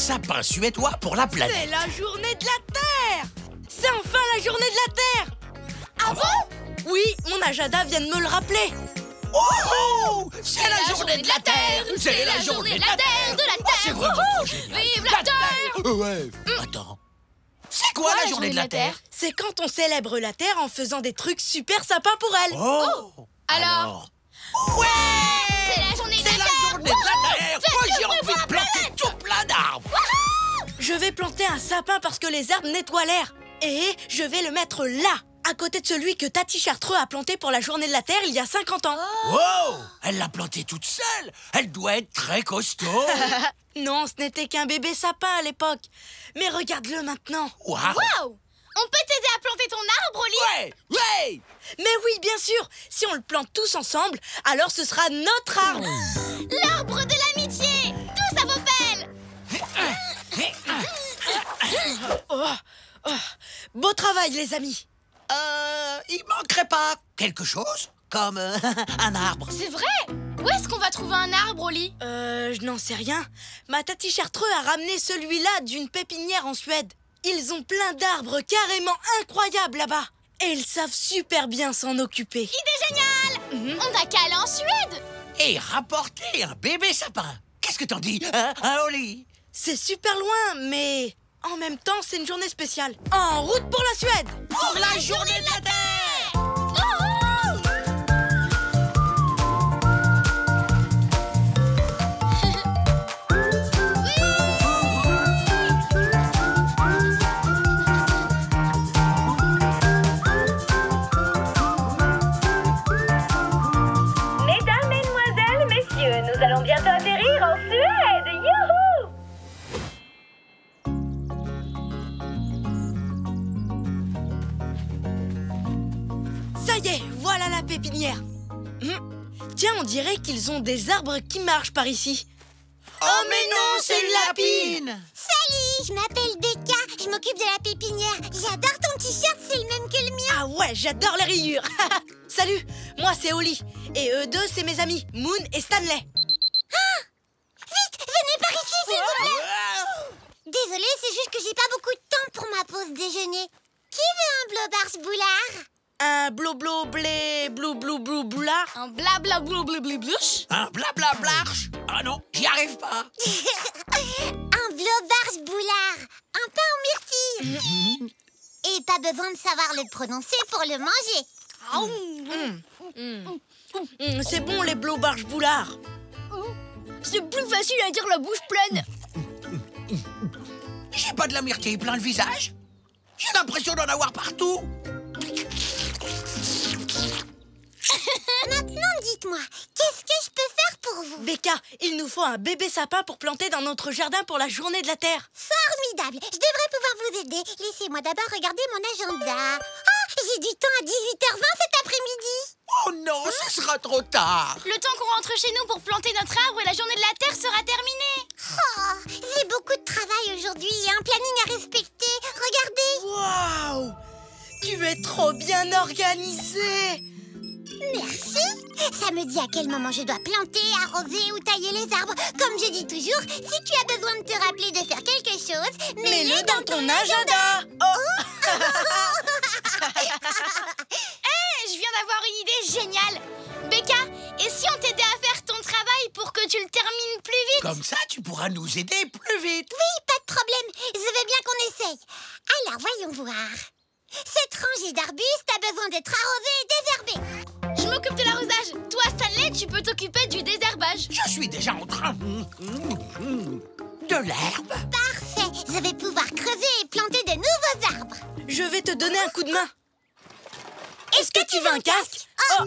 sapin suédois pour la planète. C'est la journée de la Terre! C'est enfin la journée de la Terre! Ah bon? Oui, mon Ajada vient de me le rappeler. Oh, c'est la journée de la Terre. C'est la journée de la Terre, de la Terre. C'est vraiment trop génial. Vive la Terre! Ouais. Attends. C'est quoi la journée de la Terre? C'est quand on célèbre la Terre en faisant des trucs super sympas pour elle. Oh. Alors? Ouais. C'est la journée de C'est la la Terre! journée de la Terre. Faites Moi, du j'ai bruit envie pour de la planter tout plein d'arbres. Je vais planter un sapin parce que les arbres nettoient l'air. Et je vais le mettre là, à côté de celui que Tati Chartreux a planté pour la journée de la Terre il y a 50 ans. Wow. Elle l'a planté toute seule. Elle doit être très costaud. Non, ce n'était qu'un bébé sapin à l'époque. Mais regarde-le maintenant. Waouh. Wow! On peut t'aider à planter ton arbre, Oli? Ouais. Ouais. Mais oui, bien sûr. Si on le plante tous ensemble, alors ce sera notre arbre. L'arbre de l'amitié! Tous à vos pelles! Beau travail, les amis. Il manquerait pas quelque chose comme un arbre. C'est vrai! Où est-ce qu'on va trouver un arbre, Oli? Je n'en sais rien. Ma Tati Chartreux a ramené celui-là d'une pépinière en Suède. Ils ont plein d'arbres carrément incroyables là-bas. Et ils savent super bien s'en occuper. Idée géniale! On n'a qu'à aller en Suède! Et rapporter un bébé sapin. Qu'est-ce que t'en dis, Oli? C'est super loin, mais en même temps, c'est une journée spéciale. En route pour la Suède! Pour la journée de la Terre. Mesdames, mesdemoiselles, messieurs, nous allons bientôt atterrir en Suède. Youhou! Ça y est, voilà la pépinière. Tiens, on dirait qu'ils ont des arbres qui marchent par ici. Oh mais non, c'est une lapine. Salut, je m'appelle Becca, je m'occupe de la pépinière. J'adore ton t-shirt, c'est le même que le mien. Ah ouais, j'adore les rayures. Salut, moi c'est Oli. Et eux deux, c'est mes amis, Moon et Stanley. Vite, venez par ici, s'il vous plaît. Désolée, c'est juste que j'ai pas beaucoup de temps pour ma pause déjeuner. Qui veut un blobars boulard? Un blou-blou blé blou-blou-blou boulard. Un blabla blou-blou-blou-blouche? Un blabla-blarche. Ah non, j'y arrive pas. Un blobars boulard, un pain en myrtille. Et pas besoin de savoir le prononcer pour le manger. C'est bon les blou-barges boulards. C'est plus facile à dire la bouche pleine. J'ai pas de la myrtille plein le visage. J'ai l'impression d'en avoir partout. Maintenant, dites-moi, qu'est-ce que je peux faire pour vous? Becca, il nous faut un bébé sapin pour planter dans notre jardin pour la journée de la Terre. Formidable, je devrais pouvoir vous aider. Laissez-moi d'abord regarder mon agenda. Oh, j'ai du temps à 18h20 cet après-midi. Oh non, ce sera trop tard. Le temps qu'on rentre chez nous pour planter notre arbre et la journée de la Terre sera terminée. Oh, j'ai beaucoup de travail aujourd'hui et un planning à respecter. Regardez. Waouh! Tu es trop bien organisée. Merci. Ça me dit à quel moment je dois planter, arroser ou tailler les arbres. Comme je dis toujours, si tu as besoin de te rappeler de faire quelque chose, Mets-le dans ton agenda. Oh. Je viens d'avoir une idée géniale. Becca, et si on t'aidait à faire ton travail pour que tu le termines plus vite? Comme ça, tu pourras nous aider plus vite. Oui, pas de problème. Je veux bien qu'on essaye. Alors, voyons voir. Cette rangée d'arbustes a besoin d'être arrosée et désherbée. Je m'occupe de l'arrosage. Toi, Stanley, tu peux t'occuper du désherbage. Je suis déjà en train de l'herbe. Parfait. Je vais pouvoir creuser et planter de nouveaux arbres. Je vais te donner un coup de main. Est-ce que tu veux un casque? Oh.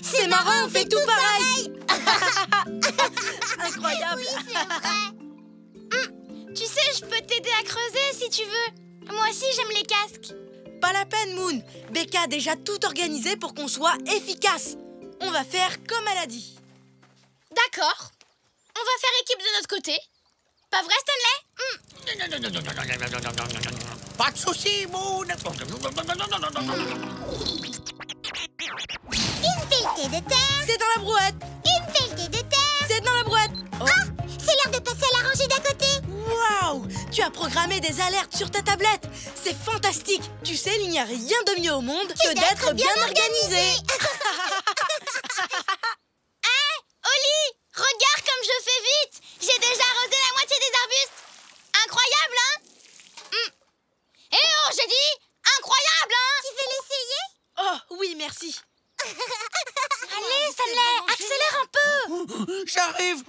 C'est marrant, on fait tout pareil. Incroyable. Oui, c'est vrai. Tu sais, je peux t'aider à creuser si tu veux. Moi aussi, j'aime les casques. Pas la peine, Moon. Becca a déjà tout organisé pour qu'on soit efficace. On va faire comme elle a dit. D'accord. On va faire équipe de notre côté. Pas vrai, Stanley? Pas de soucis, Moon. Une pelletée de terre. C'est dans la brouette. Une pelletée de terre. C'est dans la brouette. Oh. Ah, c'est l'heure de passer à la Tu as programmé des alertes sur ta tablette. C'est fantastique. Tu sais, il n'y a rien de mieux au monde que d'être bien organisé. Hé, Oli, regarde comme je fais vite. J'ai déjà arrosé la moitié des arbustes. Incroyable, hein? Eh oh, j'ai dit incroyable, hein? Tu veux l'essayer? Oh, oui, merci. Allez, Stanley, accélère un peu. J'arrive.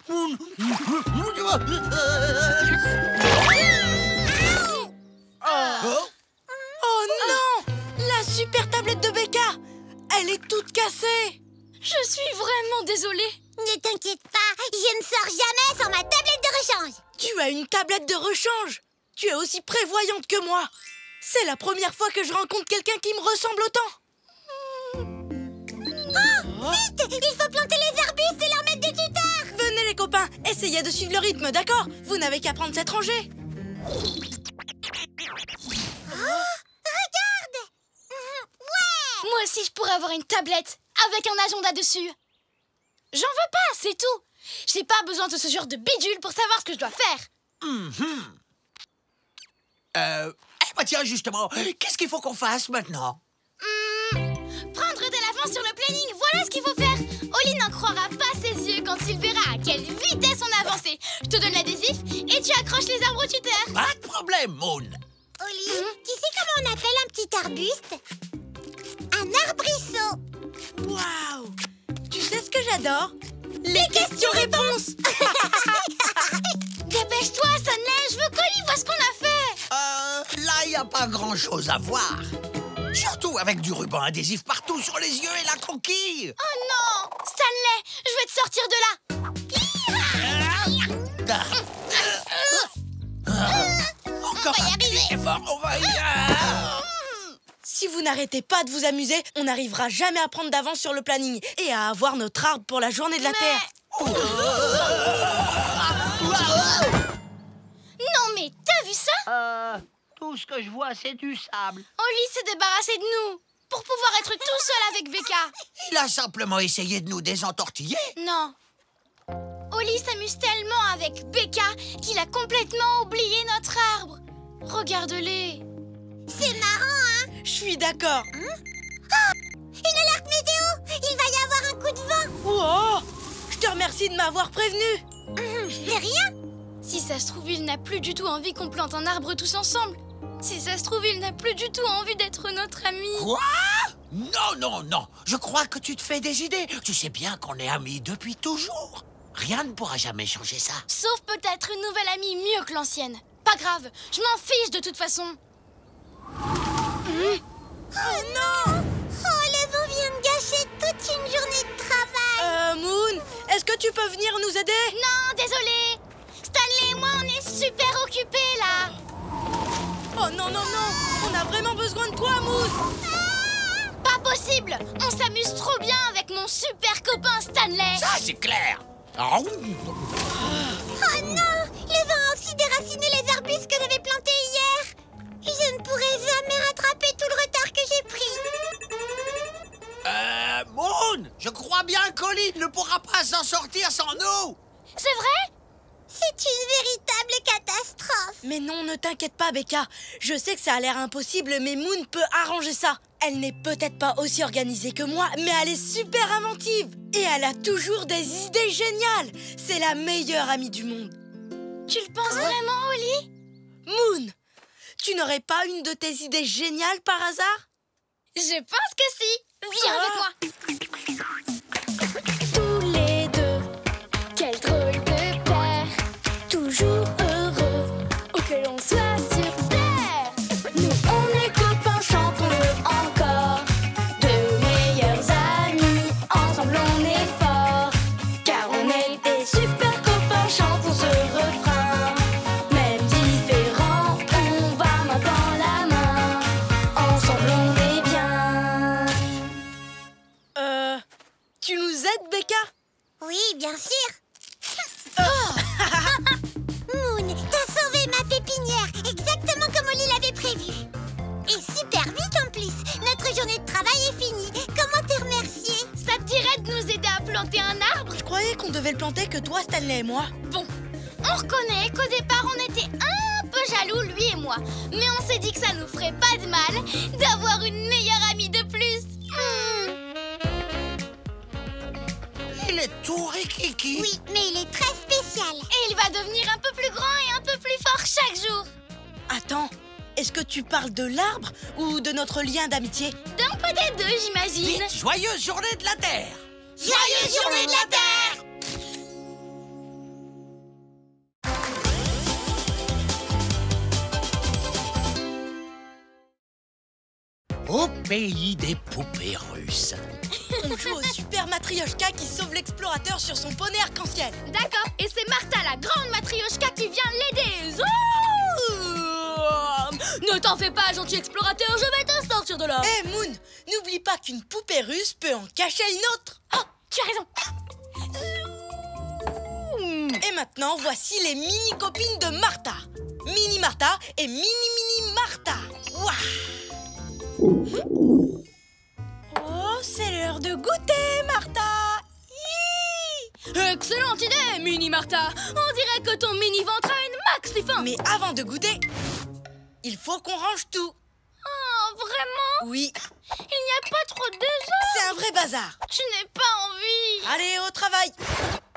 Oh non! La super tablette de Becca! Elle est toute cassée! Je suis vraiment désolée. Ne t'inquiète pas, je ne sors jamais sans ma tablette de rechange. Tu as une tablette de rechange! Tu es aussi prévoyante que moi! C'est la première fois que je rencontre quelqu'un qui me ressemble autant! Vite, il faut planter les arbustes et leur mettre des tuteurs. Venez les copains, essayez de suivre le rythme, d'accord? Vous n'avez qu'à prendre cette rangée! Regarde. Ouais. Moi aussi, je pourrais avoir une tablette avec un agenda dessus. J'en veux pas, c'est tout. J'ai pas besoin de ce genre de bidule pour savoir ce que je dois faire. Tiens, justement, qu'est-ce qu'il faut qu'on fasse maintenant? Prendre de l'avance sur le planning, voilà ce qu'il faut faire. Oli n'en croira pas ses yeux quand il verra à quelle vitesse on a avancé. Je te donne l'adhésif et tu accroches les arbres tuteurs. Pas de problème, Moon. Oli, tu sais comment on appelle un petit arbuste? Un arbrisseau. Waouh! Tu sais ce que j'adore? Les questions-réponses! Dépêche-toi, Stanley, je veux qu'Oli voit ce qu'on a fait. Là, il n'y a pas grand-chose à voir. Surtout avec du ruban adhésif partout sur les yeux et la coquille. Oh non, Stanley, je vais te sortir de là. Encore On va y un petit arriver. effort, on va y Si vous n'arrêtez pas de vous amuser, on n'arrivera jamais à prendre d'avance sur le planning et à avoir notre arbre pour la journée de la Terre. Non mais t'as vu ça? Tout ce que je vois, c'est du sable. Oli s'est débarrassé de nous pour pouvoir être tout seul avec Becca. Il a simplement essayé de nous désentortiller. Non. Oli s'amuse tellement avec Becca qu'il a complètement oublié notre arbre. Regarde-les. C'est marrant, hein? Je suis d'accord. Une alerte météo. Il va y avoir un coup de vent. Oh! Je te remercie de m'avoir prévenu. De rien. Si ça se trouve, il n'a plus du tout envie qu'on plante un arbre tous ensemble. Si ça se trouve, il n'a plus du tout envie d'être notre ami. Quoi? Non, non, non. Je crois que tu te fais des idées. Tu sais bien qu'on est amis depuis toujours. Rien ne pourra jamais changer ça. Sauf peut-être une nouvelle amie mieux que l'ancienne. Pas grave, je m'en fiche de toute façon. Oh non. Oh, le vent vient de gâcher toute une journée de travail. Moon, est-ce que tu peux venir nous aider? Non, désolé. Stanley et moi, on est super occupés là. Oh non, non, non! On a vraiment besoin de toi, Moon! Pas possible. On s'amuse trop bien avec mon super copain Stanley. Ça, c'est clair. Oh non. Le vent a aussi déraciné les arbustes que j'avais plantés hier. Je ne pourrai jamais rattraper tout le retard que j'ai pris. Moon, je crois bien qu'Oli ne pourra pas s'en sortir sans nous. C'est vrai? C'est une véritable catastrophe. Mais non, ne t'inquiète pas, Becca. Je sais que ça a l'air impossible, mais Moon peut arranger ça. Elle n'est peut-être pas aussi organisée que moi, mais elle est super inventive. Et elle a toujours des idées géniales. C'est la meilleure amie du monde. Tu le penses vraiment, Oli? Moon, tu n'aurais pas une de tes idées géniales par hasard? Je pense que si. Viens avec moi. Tous les deux, quel drôle de paire, toujours heureux, où que l'on soit sur terre. Nous on est copains, chantons-le encore, de meilleurs amis, ensemble on est forts, car on est des super copains, chantons ce refrain. Même différents, on va main dans la main, ensemble on est bien. Tu nous aides, Becca? Oui, bien sûr. Moon, t'as sauvé ma pépinière, exactement comme Oli l'avait prévu. Et super vite en plus. Notre journée de travail est finie. Comment te remercier? Ça te dirait de nous aider à planter un arbre? Je croyais qu'on devait le planter que toi, Stanley et moi. Bon, on reconnaît qu'au départ, on était un peu jaloux lui et moi. Mais on s'est dit que ça nous ferait pas de mal d'avoir une meilleure amie de plus. Il est tout rikiki. Oui, mais il est très spécial. Et il va devenir un peu plus grand et un peu plus fort chaque jour. Attends, est-ce que tu parles de l'arbre ou de notre lien d'amitié? D'un peu des deux, j'imagine. Dites joyeuse journée de la Terre. Joyeuse journée de la Terre! Au pays des poupées russes. On joue au Super Matryoshka qui sauve l'explorateur sur son poney arc-en-ciel. D'accord, et c'est Martha, la grande matrioshka, qui vient l'aider. Ne t'en fais pas, gentil explorateur, je vais te sortir de là. Hé Moon, n'oublie pas qu'une poupée russe peut en cacher une autre. Oh, tu as raison. Et maintenant, voici les mini-copines de Martha. Mini Martha et Mini Martha. Ouah. Oh, c'est l'heure de goûter, Martha. Hi. Excellente idée, Mini Martha. On dirait que ton mini-ventre a une maxi faim. Mais avant de goûter, il faut qu'on range tout. Oh, vraiment? Oui, Il n'y a pas trop de désordre. c'est un vrai bazar. Je n'ai pas envie. Allez, au travail.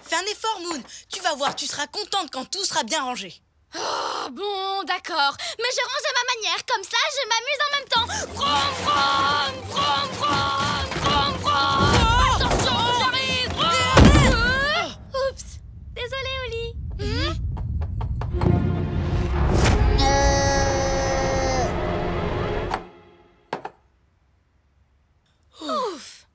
Fais un effort, Moon. Tu vas voir, tu seras contente quand tout sera bien rangé. Oh, bon, d'accord. Mais je range à ma manière, comme ça je m'amuse en même temps. Vroom, vroom, vroom, vroom, vroom, vroom. Attention, j'arrive. Oups. Désolée, Oli. Ouf.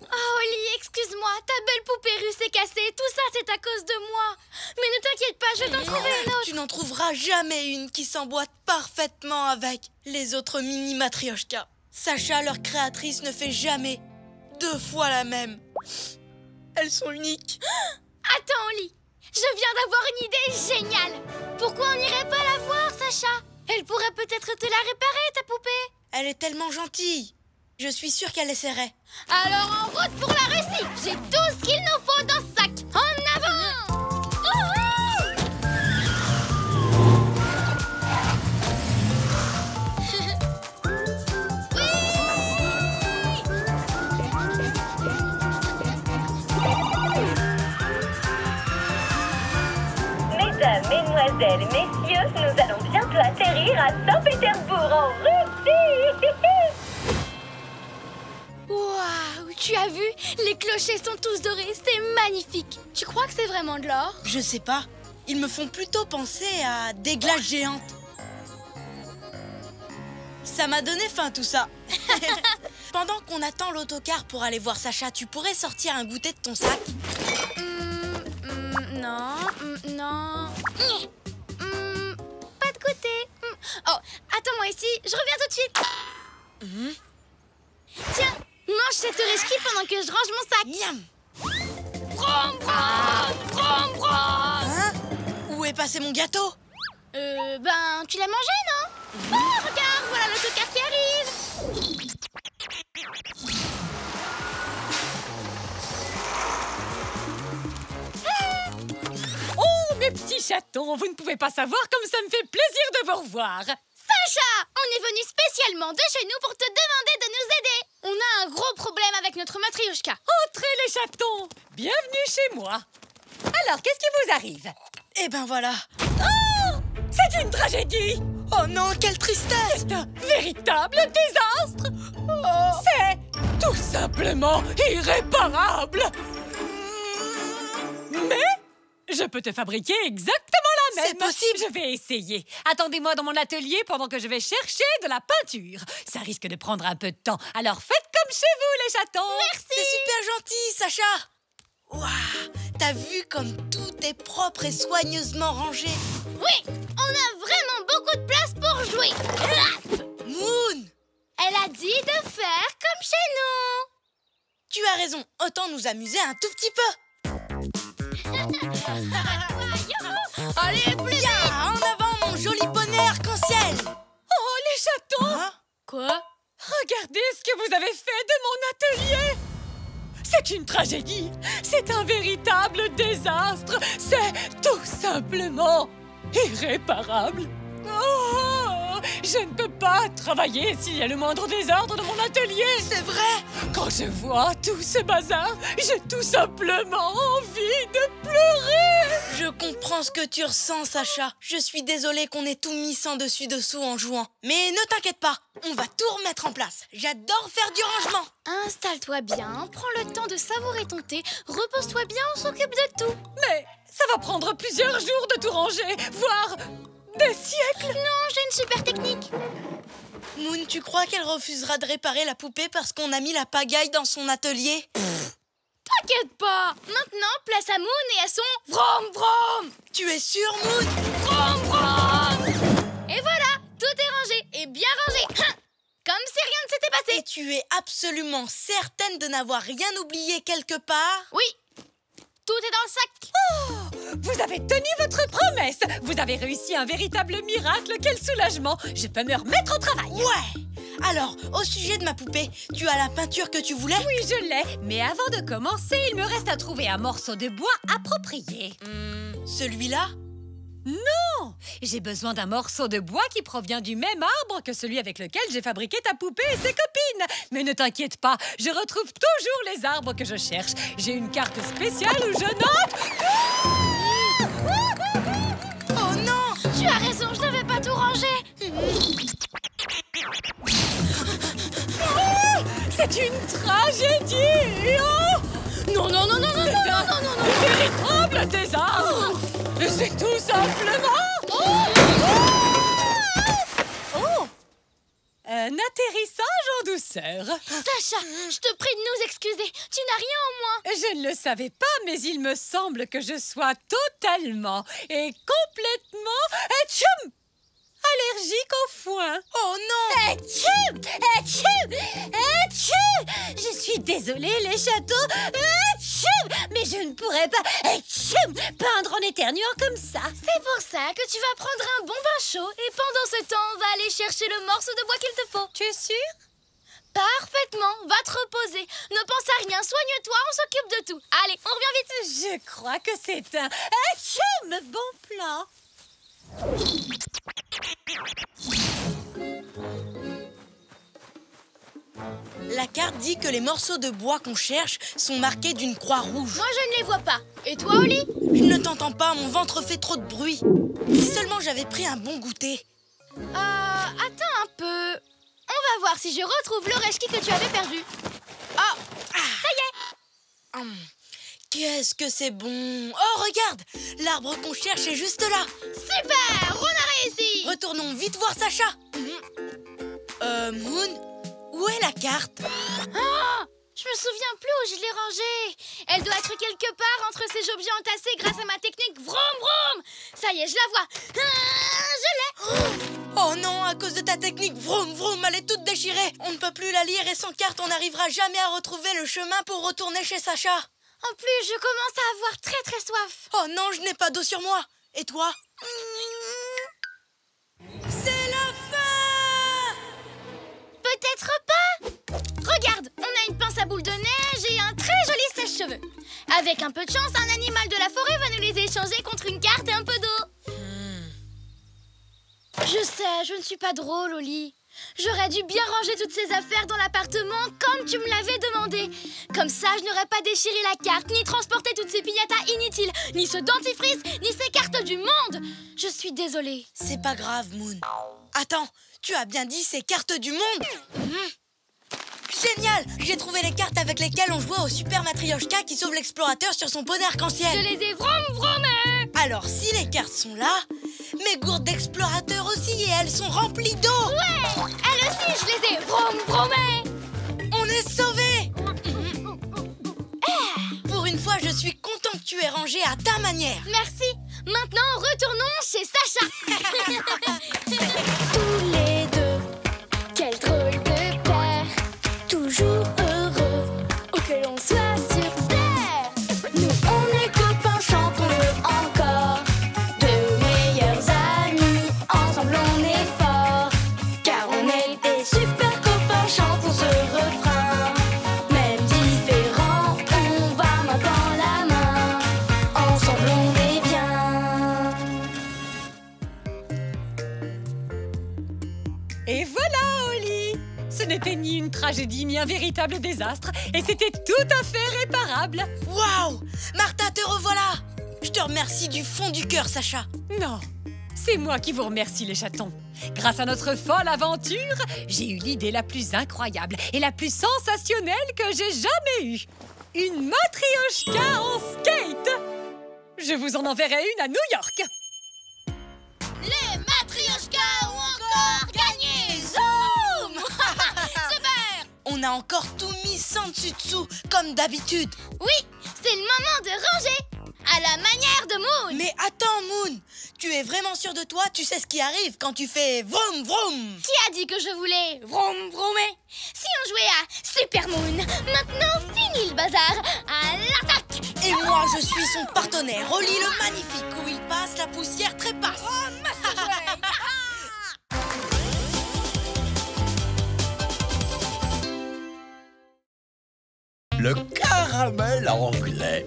Oh, Oli, excuse-moi, ta belle poupée russe est cassée. Tout ça, c'est à cause de moi. Mais ne t'inquiète pas, je vais t'en trouver une autre. Tu n'en trouveras jamais une qui s'emboîte parfaitement avec les autres mini matryoshkas. Sacha, leur créatrice, ne fait jamais 2 fois la même. Elles sont uniques. Attends, Oli. Je viens d'avoir une idée géniale. Pourquoi on n'irait pas la voir, Sacha? Elle pourrait peut-être te la réparer, ta poupée. Elle est tellement gentille. Je suis sûre qu'elle essaierait. Alors en route pour la Russie. J'ai tout ce qu'il nous faut dans ce sac. En avant. Mesdames, mesdemoiselles, messieurs, nous allons bientôt atterrir à Saint-Pétersbourg, en Russie. Waouh, tu as vu? Les clochers sont tous dorés, c'est magnifique. Tu crois que c'est vraiment de l'or? Je sais pas. Ils me font plutôt penser à des glaces géantes. Ça m'a donné faim tout ça. Pendant qu'on attend l'autocar pour aller voir Sacha, tu pourrais sortir un goûter de ton sac? Non, non. Pas de goûter. Oh, attends-moi ici, je reviens tout de suite. Tiens, mange cette risky pendant que je range mon sac. Miam. Vroom, vroom, vroom, vroom. Hein? Où est passé mon gâteau? Ben, tu l'as mangé, non? Oh, regarde, voilà l'autocar qui arrive. Oh, mes petits chatons, vous ne pouvez pas savoir comme ça me fait plaisir de vous revoir. Sacha, on est venu spécialement de chez nous pour te demander de nous aider. On a un gros problème avec notre matryoshka. Entrez les chatons, bienvenue chez moi. Alors, qu'est-ce qui vous arrive? Eh ben voilà. C'est une tragédie. Oh non, quelle tristesse! C'est un véritable désastre. C'est tout simplement irréparable. Mais je peux te fabriquer exactement la même. C'est possible. Je vais essayer. Attendez-moi dans mon atelier pendant que je vais chercher de la peinture. Ça risque de prendre un peu de temps. Alors faites comme chez vous, les chatons. Merci. C'est super gentil, Sacha! Waouh! T'as vu comme tout est propre et soigneusement rangé? Oui, on a vraiment beaucoup de place pour jouer. Moon! Elle a dit de faire comme chez nous. Tu as raison, autant nous amuser un tout petit peu. Allez, plus vite. En avant, mon joli poney arc-en-ciel! Oh, les chatons. Hein? Quoi? Regardez ce que vous avez fait de mon atelier. C'est une tragédie. C'est un véritable désastre. C'est tout simplement irréparable. Oh, je ne peux pas travailler s'il y a le moindre désordre dans mon atelier. C'est vrai? Quand je vois tout ce bazar, j'ai tout simplement envie de pleurer. Je comprends ce que tu ressens, Sacha. Je suis désolée qu'on ait tout mis sans dessus-dessous en jouant. Mais ne t'inquiète pas, on va tout remettre en place. J'adore faire du rangement. Installe-toi bien, prends le temps de savourer ton thé, repose-toi bien, on s'occupe de tout. Mais ça va prendre plusieurs jours de tout ranger, voire des siècles. Non, j'ai une super technique. Moon, tu crois qu'elle refusera de réparer la poupée parce qu'on a mis la pagaille dans son atelier? T'inquiète pas. Maintenant, place à Moon et à son vroom vroom. Tu es sûre, Moon? Vroom vroom. Et voilà, tout est rangé et bien rangé. Comme si rien ne s'était passé. Et tu es absolument certaine de n'avoir rien oublié quelque part? Oui, tout est dans le sac. Oh, vous avez tenu votre promesse. Vous avez réussi un véritable miracle. Quel soulagement. Je peux me remettre au travail. Ouais. Alors, au sujet de ma poupée, tu as la peinture que tu voulais? Oui, je l'ai. Mais avant de commencer, il me reste à trouver un morceau de bois approprié. Celui-là? Non! J'ai besoin d'un morceau de bois qui provient du même arbre que celui avec lequel j'ai fabriqué ta poupée et ses copines. Mais ne t'inquiète pas, je retrouve toujours les arbres que je cherche. J'ai une carte spéciale où je note... Oh non! Tu as raison, je n'avais pas tout rangé. C'est une tragédie! Oh! Non, non, non, non, non, non, non, non, non, non. Un véritable désastre! C'est tout simplement... Oh! Un atterrissage en douceur. Sacha, je te prie de nous excuser. Tu n'as rien en moins. Je ne le savais pas, mais il me semble que je sois totalement et complètement... Atchoum! Allergique au foin. Oh non! Atchoum! Atchoum! Atchoum! Je suis désolée, les châteaux. Atchoum! Mais je ne pourrais pas atchoum, peindre en éternuant comme ça. C'est pour ça que tu vas prendre un bon bain chaud et pendant ce temps, on va aller chercher le morceau de bois qu'il te faut. Tu es sûre? Parfaitement, va te reposer. Ne pense à rien, soigne-toi, on s'occupe de tout. Allez, on revient vite. Je crois que c'est un atchoum, bon plan. La carte dit que les morceaux de bois qu'on cherche sont marqués d'une croix rouge. Moi, je ne les vois pas. Et toi, Oli? Je ne t'entends pas, mon ventre fait trop de bruit. Si seulement j'avais pris un bon goûter. Attends un peu. On va voir si je retrouve le rechki que tu avais perdu. Oh, ça y est. Qu'est-ce que c'est bon! Oh, regarde! L'arbre qu'on cherche est juste là! Super! On a réussi! Retournons vite voir Sacha! Moon? Où est la carte? Oh, je me souviens plus où je l'ai rangée. Elle doit être quelque part entre ces objets entassés grâce à ma technique vroom vroom. Ça y est, je la vois. Je l'ai. Oh non, à cause de ta technique vroom vroom, elle est toute déchirée. On ne peut plus la lire et sans carte, on n'arrivera jamais à retrouver le chemin pour retourner chez Sacha. En plus, je commence à avoir très très soif. Oh non, je n'ai pas d'eau sur moi. Et toi? C'est la fin! Peut-être pas. Regarde, on a une pince à boules de neige et un très joli sèche-cheveux. Avec un peu de chance, un animal de la forêt va nous les échanger contre une carte et un peu d'eau. Je sais, je ne suis pas drôle, Oli. J'aurais dû bien ranger toutes ces affaires dans l'appartement comme tu me l'avais demandé. Comme ça, je n'aurais pas déchiré la carte, ni transporté toutes ces piñatas inutiles, ni ce dentifrice, ni ces cartes du monde. Je suis désolée. C'est pas grave, Moon. Attends, tu as bien dit ces cartes du monde? Génial! J'ai trouvé les cartes avec lesquelles on jouait au Super Matryoshka qui sauve l'explorateur sur son poney arc-en-ciel. Je les ai vroom vroomées. Alors, si les cartes sont là, mes gourdes d'explorateur aussi, et elles sont remplies d'eau! Ouais! Elles aussi, je les ai vroom vroomées. On est sauvés! Pour une fois, je suis content que tu aies rangé à ta manière. Merci. Maintenant, retournons chez Sacha. Tous les deux, quel drôle de père, toujours heureux, où que l'on soit sur terre. Nous on est copains, chantons-le encore, de meilleurs amis, ensemble on est forts, car on est des super copains, chantons ce refrain. Même différents, on va main dans la main, ensemble on est bien. une tragédie ni un véritable désastre. Et c'était tout à fait réparable. Waouh! Martha, te revoilà! Je te remercie du fond du cœur, Sacha. Non, c'est moi qui vous remercie, les chatons. Grâce à notre folle aventure, j'ai eu l'idée la plus incroyable et la plus sensationnelle que j'ai jamais eue. Une matrioshka en skate! Je vous en enverrai une à New York. Les matrioshkas ont encore gagné! Zoom! Super! On a encore tout mis sans dessus-dessous, comme d'habitude. Oui, c'est le moment de ranger! À la manière de Moon! Mais attends, Moon! Tu es vraiment sûr de toi? Tu sais ce qui arrive quand tu fais vroom vroom? Qui a dit que je voulais vroom vroomer? Si on jouait à Super Moon, maintenant fini le bazar! À l'attaque! Et moi, je suis son partenaire, Oli le magnifique, où il passe, la poussière trépasse. Le caramel anglais.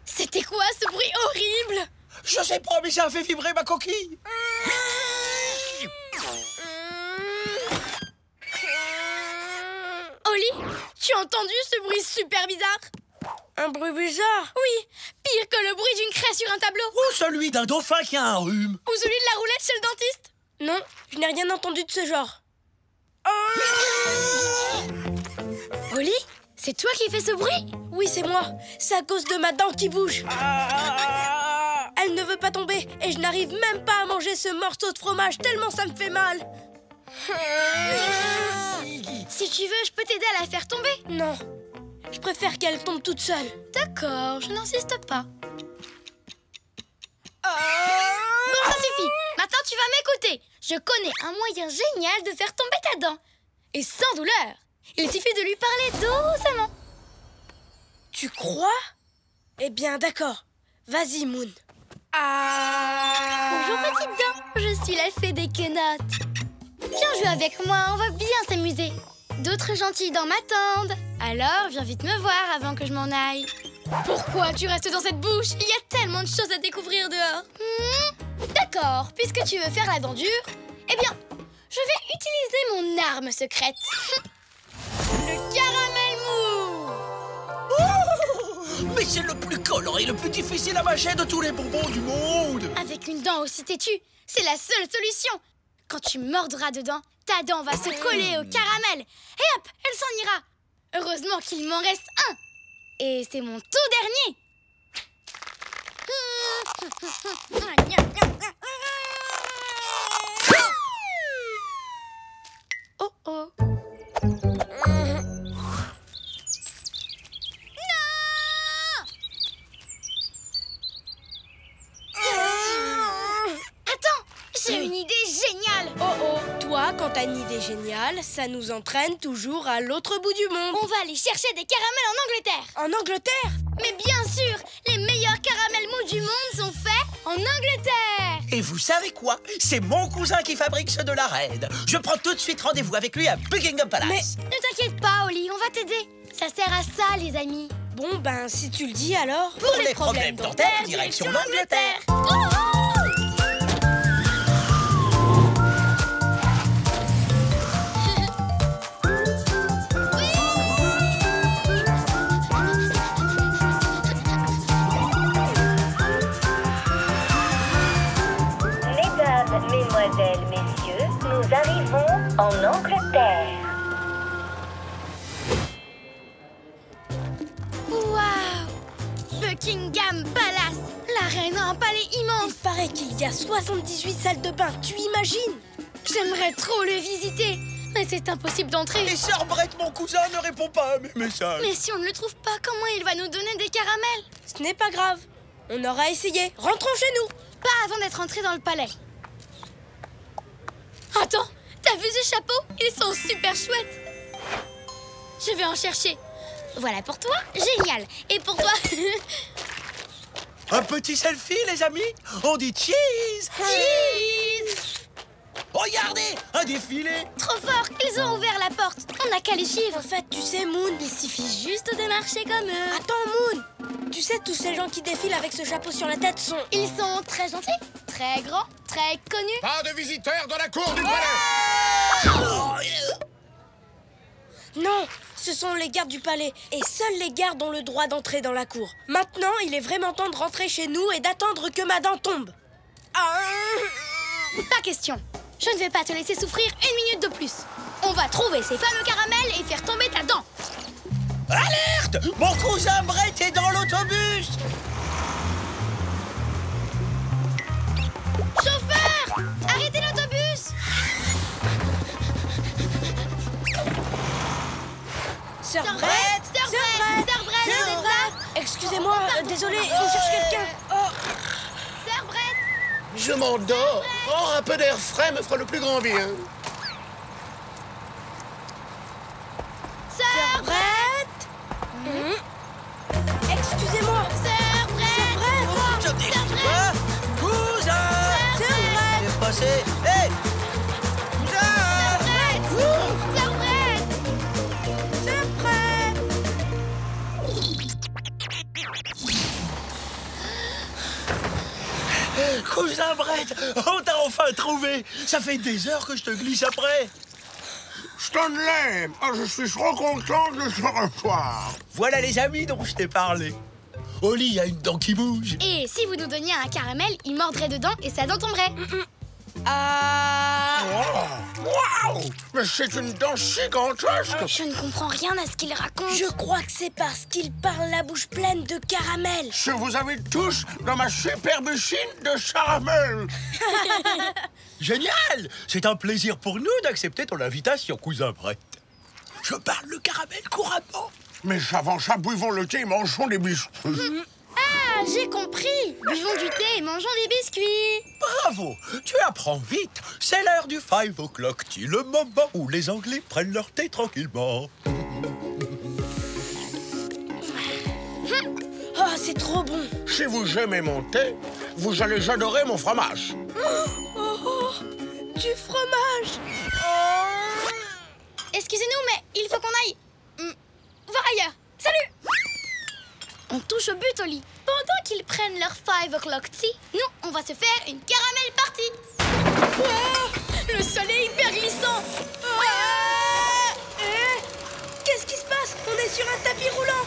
C'était quoi ce bruit horrible? Je sais pas, mais ça a fait vibrer ma coquille. Oli, tu as entendu ce bruit super bizarre? Un bruit bizarre? Oui, pire que le bruit d'une craie sur un tableau. Ou celui d'un dauphin qui a un rhume. Ou celui de la roulette chez le dentiste. Non, je n'ai rien entendu de ce genre. Oli, c'est toi qui fais ce bruit? Oui, c'est moi. C'est à cause de ma dent qui bouge. Elle ne veut pas tomber et je n'arrive même pas à manger ce morceau de fromage tellement ça me fait mal. Si tu veux, je peux t'aider à la faire tomber. Non, je préfère qu'elle tombe toute seule. D'accord, je n'insiste pas. Bon, ça suffit. Maintenant, tu vas m'écouter. Je connais un moyen génial de faire tomber ta dent. Et sans douleur. Il suffit de lui parler doucement. Tu crois? Eh bien, d'accord. Vas-y, Moon. Bonjour, petite dent. Je suis la fée des quenottes. Viens jouer avec moi, on va bien s'amuser. D'autres gentils dents m'attendent. Alors, viens vite me voir avant que je m'en aille. Pourquoi tu restes dans cette bouche? Il y a tellement de choses à découvrir dehors. D'accord, puisque tu veux faire la dent dure, eh bien, je vais utiliser mon arme secrète. Le caramel mou! Mais c'est le plus collant et le plus difficile à mâcher de tous les bonbons du monde. Avec une dent aussi têtue, c'est la seule solution. Quand tu mordras dedans, ta dent va se coller au caramel. Et hop, elle s'en ira. Heureusement qu'il m'en reste un. Et c'est mon tout dernier. Oh oh. J'ai une idée géniale! Oh oh, toi, quand t'as une idée géniale, ça nous entraîne toujours à l'autre bout du monde. On va aller chercher des caramels en Angleterre! En Angleterre? Mais bien sûr, les meilleurs caramels mous du monde sont faits en Angleterre! Et vous savez quoi? C'est mon cousin qui fabrique ceux de la reine. Je prends tout de suite rendez-vous avec lui à Buckingham Palace. Mais ne t'inquiète pas, Oli, on va t'aider. Ça sert à ça, les amis. Bon, ben, si tu le dis alors... Pour les problèmes dentaires, direction l'Angleterre. Mesdemoiselles, messieurs, nous arrivons en Angleterre. Waouh! Buckingham Palace! La reine a un palais immense! Il paraît qu'il y a 78 salles de bain, tu imagines? J'aimerais trop le visiter, mais c'est impossible d'entrer. Et Sir Brett, mon cousin, ne répond pas à mes messages. Mais si on ne le trouve pas, comment il va nous donner des caramels? Ce n'est pas grave, on aura essayé. Rentrons chez nous. Pas avant d'être entré dans le palais. Attends, t'as vu ce chapeau? Ils sont super chouettes. Je vais en chercher. Voilà pour toi, génial. Et pour toi? Un petit selfie, les amis? On dit cheese. Cheese! Regardez, un défilé. Trop fort, ils ont ouvert la porte. On n'a qu'à les suivre. En fait, tu sais, Moon, Il suffit juste de marcher comme eux. Attends, Moon. Tu sais, tous ces gens qui défilent avec ce chapeau sur la tête sont... Ils sont très gentils, très grands, très connus. Pas de visiteurs dans la cour du palais! Non, ce sont les gardes du palais. Et seuls les gardes ont le droit d'entrer dans la cour. Maintenant, il est vraiment temps de rentrer chez nous et d'attendre que ma dent tombe. Pas question. Je ne vais pas te laisser souffrir une minute de plus. On va trouver ces fameux caramels et faire tomber ta dent. Alerte! Mon cousin Brett est dans l'autobus! Chauffeur! Arrêtez l'autobus! Sœur Sœur Brett, Brett, Sœur Brett, vous êtes là? Excusez-moi, désolé, on cherche quelqu'un. Sœur Brett! Je m'endors. Oh, un peu d'air frais me fera le plus grand bien. Sœur Brett. Excusez-moi. Sœur Brett! Cousin! Sœur Brett! Qu'est-ce passé? Hé! Cousin! Sœur Brett! Sœur Brett. Cousin Brett, on t'a enfin trouvé. Ça fait des heures que je te glisse après. Stanley, je suis trop content de te revoir. Voilà les amis dont je t'ai parlé. Oli a une dent qui bouge. Et si vous nous donniez un caramel, il mordrait dedans et sa dent tomberait. Waouh! Mais c'est une dent gigantesque. Je ne comprends rien à ce qu'il raconte. Je crois que c'est parce qu'il parle la bouche pleine de caramel. Je vous invite tous dans ma superbe chine de caramel. Génial! C'est un plaisir pour nous d'accepter ton invitation, cousin Brett. Je parle le caramel couramment. Mais avant ça, buvons le thé et mangeons des biscuits. Ah, j'ai compris. Buvons du thé et mangeons des biscuits. Bravo! Tu apprends vite. C'est l'heure du 5 o'clock tea, le moment où les Anglais prennent leur thé tranquillement. Oh, c'est trop bon. Si vous aimez mon thé, vous allez adorer mon fromage. Du fromage. Excusez-nous, mais il faut qu'on aille voir ailleurs. Salut! On touche au but, Oli. Pendant qu'ils prennent leur 5 o'clock tea, nous, on va se faire une caramel party. Le sol est hyper glissant. Qu'est-ce qui se passe? On est sur un tapis roulant.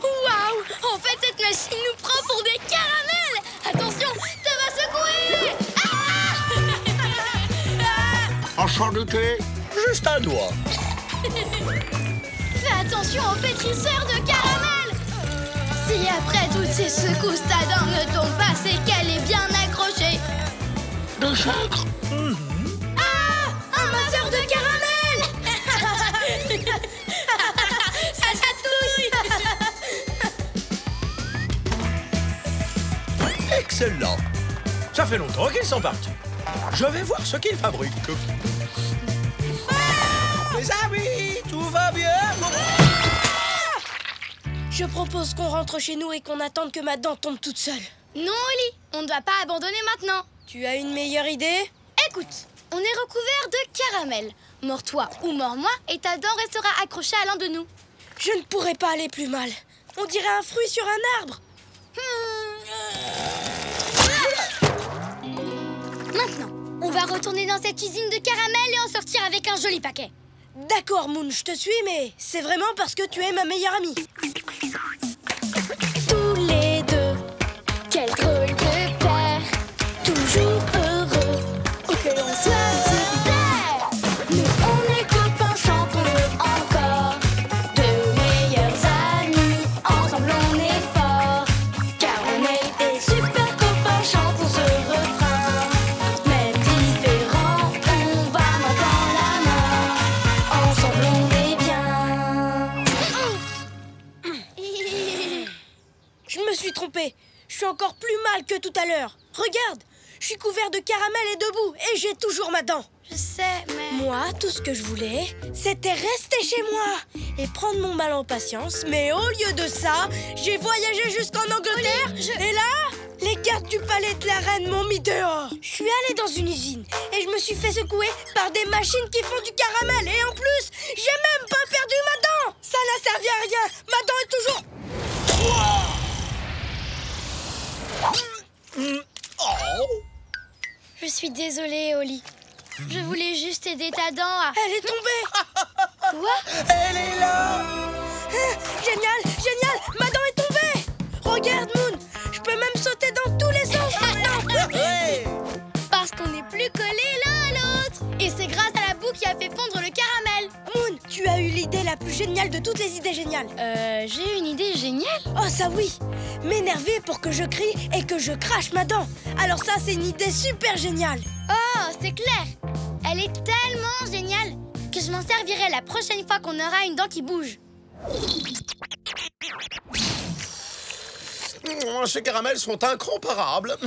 Waouh! En fait, cette machine nous prend pour des caramels. Attention, ça va secouer. Un champ de thé? Juste un doigt. Fais attention aux pétrisseurs de caramel. Si après toutes ces secousses, ta dent ne tombe pas, c'est qu'elle est bien accrochée. De sucre? Un masseur de caramel. Ça chatouille. Excellent. Ça fait longtemps qu'ils sont partis. Je vais voir ce qu'ils fabriquent. Les amis, tout va bien? Je propose qu'on rentre chez nous et qu'on attende que ma dent tombe toute seule. Non, Oli, on ne doit pas abandonner maintenant. Tu as une meilleure idée? Écoute, on est recouvert de caramel. Mords-toi ou mords-moi et ta dent restera accrochée à l'un de nous. Je ne pourrais pas aller plus mal. On dirait un fruit sur un arbre. Maintenant, on va retourner dans cette usine de caramel et en sortir avec un joli paquet. D'accord, Moon, je te suis, mais c'est vraiment parce que tu es ma meilleure amie. Tous les deux, quel drôle de paire, toujours heureux, où que l'on soit sur terre. Nous on est copains, chantons-le encore, deux meilleurs amis, ensemble on est forts, car on est des super copains, chantons ce refrain. Même différents, on va main dans la main, ensemble on est bien. Je me suis trompée. Je suis encore plus mal que tout à l'heure. Regarde, je suis couvert de caramel et de boue et j'ai toujours ma dent. Je sais, mais... Moi, tout ce que je voulais, c'était rester chez moi et prendre mon mal en patience. Mais au lieu de ça, j'ai voyagé jusqu'en Angleterre et là, les gardes du palais de la reine m'ont mis dehors. Je suis allée dans une usine et je me suis fait secouer par des machines qui font du caramel. Et en plus, j'ai même pas perdu ma dent. Ça n'a servi à rien. Ma dent est toujours... Je suis désolée, Oli. Je voulais juste aider ta dent à... Elle est tombée. Quoi? Elle est là. Génial, génial, ma dent est tombée. Regarde, Moon, je peux même sauter dans tous les sens maintenant. Parce qu'on n'est plus collés l'un à l'autre. Et c'est grâce à la boue qui a fait fondre le caramel. Moon, tu as eu l'idée la plus géniale de toutes les idées géniales. J'ai une idée géniale. Oh, ça oui. M'énerver pour que je crie et que je crache ma dent. Alors ça, c'est une idée super géniale. Oh, c'est clair. Elle est tellement géniale que je m'en servirai la prochaine fois qu'on aura une dent qui bouge. Ces caramels sont incomparables.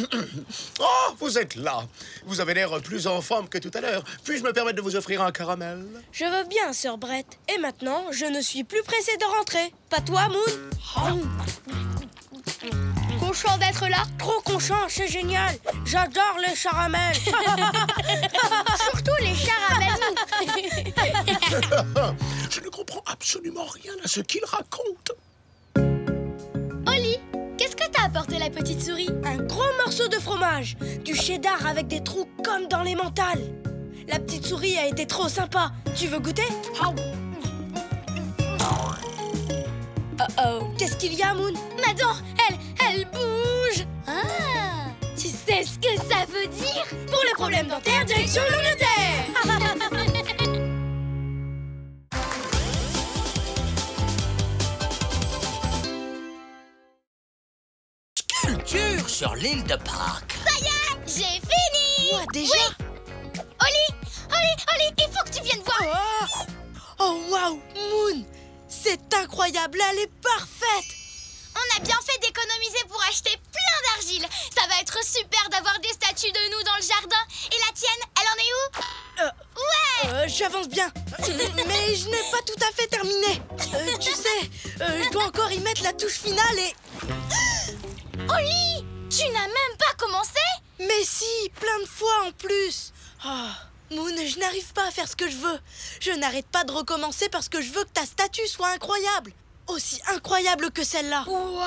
Oh, vous êtes là. Vous avez l'air plus en forme que tout à l'heure. Puis-je me permettre de vous offrir un caramel? Je veux bien, Sœur Brett. Et maintenant, je ne suis plus pressée de rentrer. Pas toi, Moon? Content d'être là. Trop content, c'est génial. J'adore les caramels. Surtout les caramels. Je ne comprends absolument rien à ce qu'il raconte. Oli, qu'est-ce que t'as apporté la petite souris? Un gros morceau de fromage. Du cheddar avec des trous comme dans les mentales. La petite souris a été trop sympa. Tu veux goûter? Oh, qu'est-ce qu'il y a, Moon? Ma dent, elle bouge. Ah, tu sais ce que ça veut dire? Pour les problèmes dentaires, direction l'Angleterre. Sculpture sur l'île de Pâques. Ça y est, j'ai fini. Moi, déjà? Oui. Oli, il faut que tu viennes voir. Oh, waouh, Moon. C'est incroyable, elle est parfaite. On a bien fait d'économiser pour acheter plein d'argile. Ça va être super d'avoir des statues de nous dans le jardin. Et la tienne, elle en est où? Ouais. J'avance bien. Mais je n'ai pas tout à fait terminé. Tu sais, je dois encore y mettre la touche finale et... Oli, tu n'as même pas commencé? Mais si, plein de fois en plus. Oh, Moon, je n'arrive pas à faire ce que je veux. Je n'arrête pas de recommencer parce que je veux que ta statue soit incroyable. Aussi incroyable que celle-là. Waouh!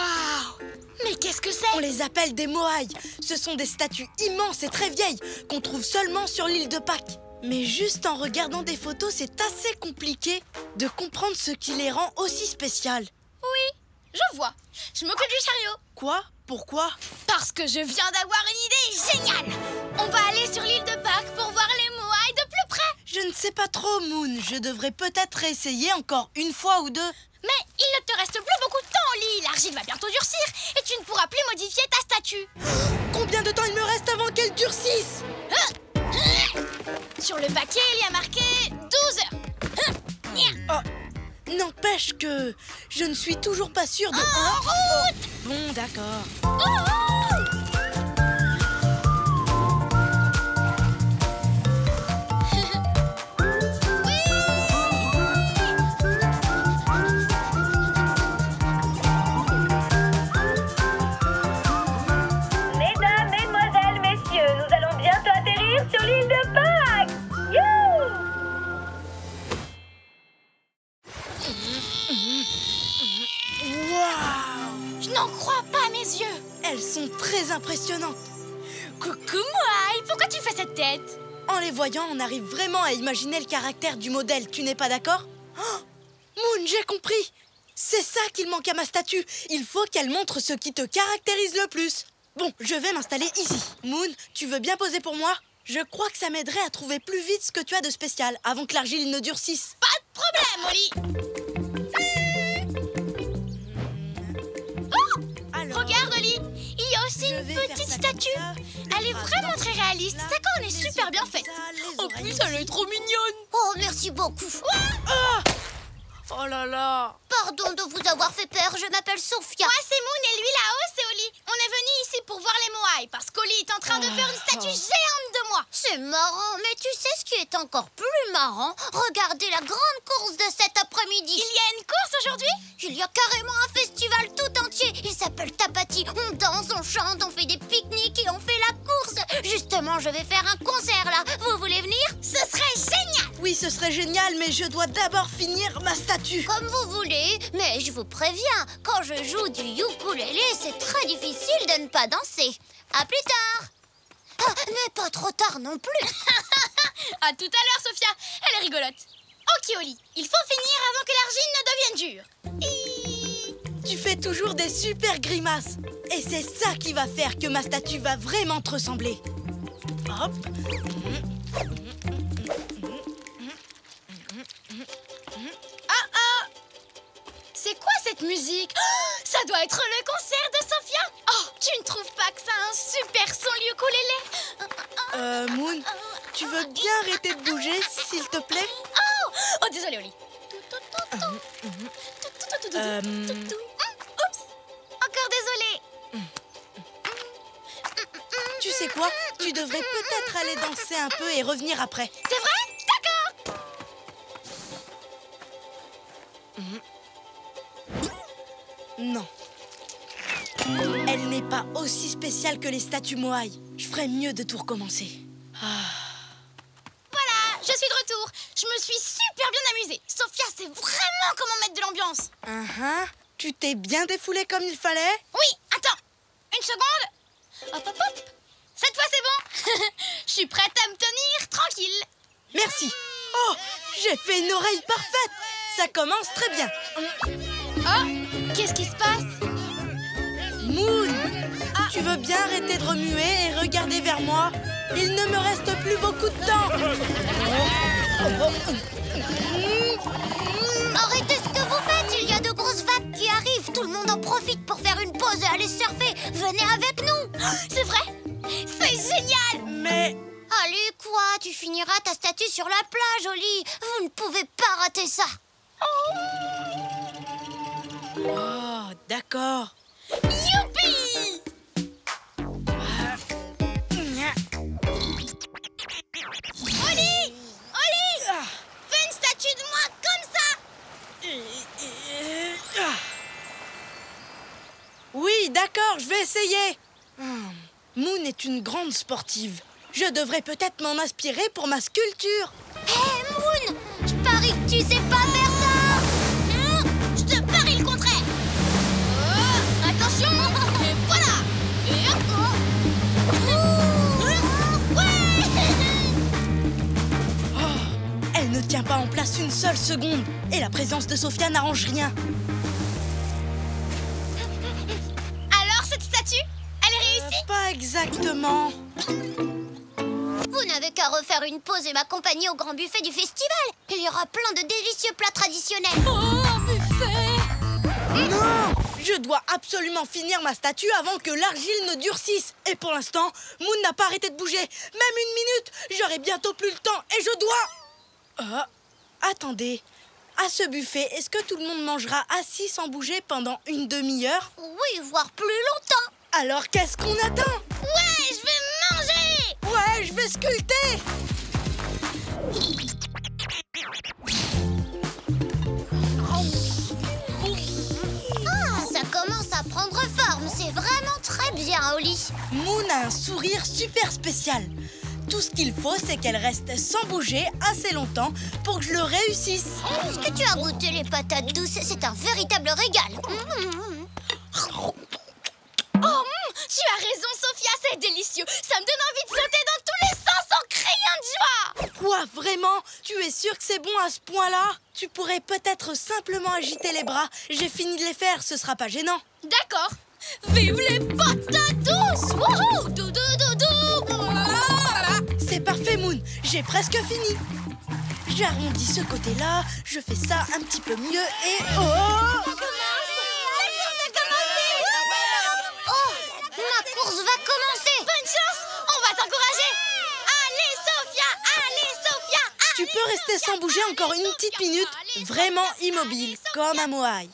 Mais qu'est-ce que c'est? On les appelle des moaïs. Ce sont des statues immenses et très vieilles qu'on trouve seulement sur l'île de Pâques. Mais juste en regardant des photos, c'est assez compliqué de comprendre ce qui les rend aussi spéciales. Oui, je vois. Je m'occupe du chariot. Quoi? Pourquoi? Parce que je viens d'avoir une idée géniale. On va aller sur l'île de Pâques pour voir les moaïs de plus près. Je ne sais pas trop, Moon. Je devrais peut-être essayer encore une fois ou deux. Mais il ne te reste plus beaucoup de temps, Oli. L'argile va bientôt durcir et tu ne pourras plus modifier ta statue. Combien de temps il me reste avant qu'elle durcisse? Sur le papier, il y a marqué 12 heures. Oh, n'empêche que je ne suis toujours pas sûre de... En route! Bon, d'accord. Mesdames, mesdemoiselles, messieurs, nous allons bientôt atterrir sur l'île de Pâques. Youhou! Waouh! Je n'en crois pas à mes yeux. Elles sont très impressionnantes. Coucou, moaï. Pourquoi tu fais cette tête? En les voyant, on arrive vraiment à imaginer le caractère du modèle. Tu n'es pas d'accord? Oh, Moon, j'ai compris. C'est ça qu'il manque à ma statue. Il faut qu'elle montre ce qui te caractérise le plus. Bon, je vais m'installer ici. Moon, tu veux bien poser pour moi? Je crois que ça m'aiderait à trouver plus vite ce que tu as de spécial avant que l'argile ne durcisse. Pas de problème, Oli. Alors, Regarde, Oli. Il y a aussi je une vais faire petite ça statue. comme ça, Elle est les vraiment bras très dans réaliste. là, Sa corne est les super yeux bien comme faite. ça, les En oreilles plus, elle aussi. est trop mignonne. Oh, merci beaucoup. Oh là là. Pardon de vous avoir fait peur, je m'appelle Sophia. Moi, c'est Moon et lui là-haut, c'est Oli. On est venu ici pour voir les moaïs parce qu'Oli est en train de faire une statue géante de moi. C'est marrant, mais tu sais ce qui est encore plus marrant? Regardez la grande course de cet après-midi. Il y a une course aujourd'hui? Il y a carrément un festival tout entier. Il s'appelle Tapati. On danse, on chante, on fait des pique-niques et on fait la course. Justement, je vais faire un concert là. Vous voulez venir? Ce serait génial. Oui, ce serait génial, mais je dois d'abord finir ma statue. Comme vous voulez, mais je vous préviens, quand je joue du ukulélé, c'est très difficile de ne pas danser. À plus tard. Ah, mais pas trop tard non plus. À tout à l'heure, Sophia. Elle est rigolote. Ok, Oli, il faut finir avant que l'argile ne devienne dure. Tu fais toujours des super grimaces. Et c'est ça qui va faire que ma statue va vraiment te ressembler. Hop. C'est quoi cette musique? Oh, ça doit être le concert de Sophia. Oh, tu ne trouves pas que ça a un super son, l'ukulélé? Moon, tu veux bien arrêter de bouger, s'il te plaît? Oh, désolé, Oli. Oups, encore désolé. Tu sais quoi? Tu devrais peut-être aller danser un peu et revenir après. C'est vrai? D'accord. Non. Elle n'est pas aussi spéciale que les statues Moai. Je ferais mieux de tout recommencer. Voilà, je suis de retour. Je me suis super bien amusée. Sophia sait vraiment comment mettre de l'ambiance. Tu t'es bien défoulée comme il fallait? Oui, attends. Une seconde. Hop, hop, hop. Cette fois, c'est bon. Je suis prête à me tenir tranquille. Merci. Oh, j'ai fait une oreille parfaite. Ça commence très bien. Oh, qu'est-ce qui se passe? Moon, tu veux bien arrêter de remuer et regarder vers moi? Il ne me reste plus beaucoup de temps. Arrêtez ce que vous faites, il y a de grosses vagues qui arrivent. Tout le monde en profite pour faire une pause et aller surfer. Venez avec nous. C'est vrai? C'est génial! Mais... Allez, quoi? Tu finiras ta statue sur la plage, Oli. Vous ne pouvez pas rater ça. Oh, d'accord. Youpi! Oli! Fais une statue de moi comme ça! Oui, d'accord, je vais essayer. Moon est une grande sportive. Je devrais peut-être m'en inspirer pour ma sculpture. Hé, Moon! Je parie que tu sais pas faire ça! Je te parie le contraire! Attention! Et voilà! Et hop! Elle ne tient pas en place une seule seconde. Et la présence de Sophia n'arrange rien. Alors, cette statue, elle est réussie? Pas exactement. Vous n'avez qu'à refaire une pause et m'accompagner au grand buffet du festival. Il y aura plein de délicieux plats traditionnels. Oh, un buffet! Non! Je dois absolument finir ma statue avant que l'argile ne durcisse. Et pour l'instant, Moon n'a pas arrêté de bouger. Même une minute, j'aurai bientôt plus le temps et je dois... attendez. À ce buffet, est-ce que tout le monde mangera assis sans bouger pendant une demi-heure? Oui, voire plus longtemps. Alors qu'est-ce qu'on attend? Ouais, je vais manger! Ouais, je vais sculpter! Ah, ça commence à prendre forme. C'est vraiment très bien, Oli. Moon a un sourire super spécial. Tout ce qu'il faut, c'est qu'elle reste sans bouger assez longtemps pour que je le réussisse. Est-ce que tu as goûté les patates douces? C'est un véritable régal. Oh, tu as raison, Sophia, c'est délicieux. Ça me donne envie de sauter dans tous les sens en criant de joie. Quoi, vraiment? Tu es sûr que c'est bon à ce point-là? Tu pourrais peut-être simplement agiter les bras. J'ai fini de les faire, ce sera pas gênant. D'accord. Vive les patates douces! Wouhou! Doudou, doudou! C'est parfait, Moon. J'ai presque fini. J'arrondis ce côté-là, je fais ça un petit peu mieux et... Oh! Ma course va commencer. Bonne chance! On va t'encourager! Allez, Sophia! Allez, Sophia! Tu peux rester sans bouger encore une petite minute, vraiment immobile, comme un moai.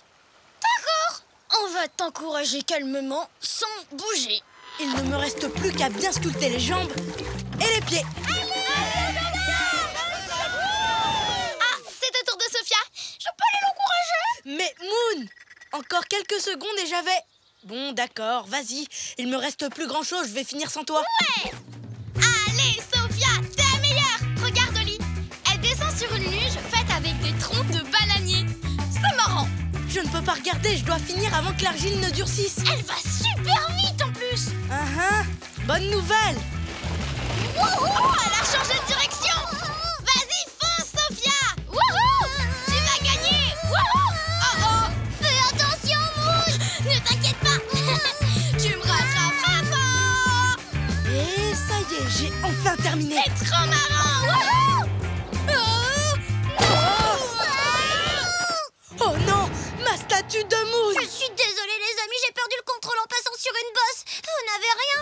D'accord! On va t'encourager calmement, sans bouger. Il ne me reste plus qu'à bien sculpter les jambes et les pieds. Ah, c'est au tour de Sophia. Je peux aller l'encourager? Mais Moon, encore quelques secondes et j'avais... Bon, d'accord, vas-y. Il me reste plus grand-chose, je vais finir sans toi. Ouais! Allez, Sophia, t'es la meilleure! Regarde, Oli. Elle descend sur une luge faite avec des troncs de bananier. C'est marrant. Je ne peux pas regarder, je dois finir avant que l'argile ne durcisse. Elle va super vite en plus. Bonne nouvelle. Wouhou! Elle a changé de direction. Et j'ai enfin terminé. C'est trop marrant. Wouhou! Oh non, ma statue de Moon. Je suis désolée les amis, j'ai perdu le contrôle en passant sur une bosse. Vous n'avez rien?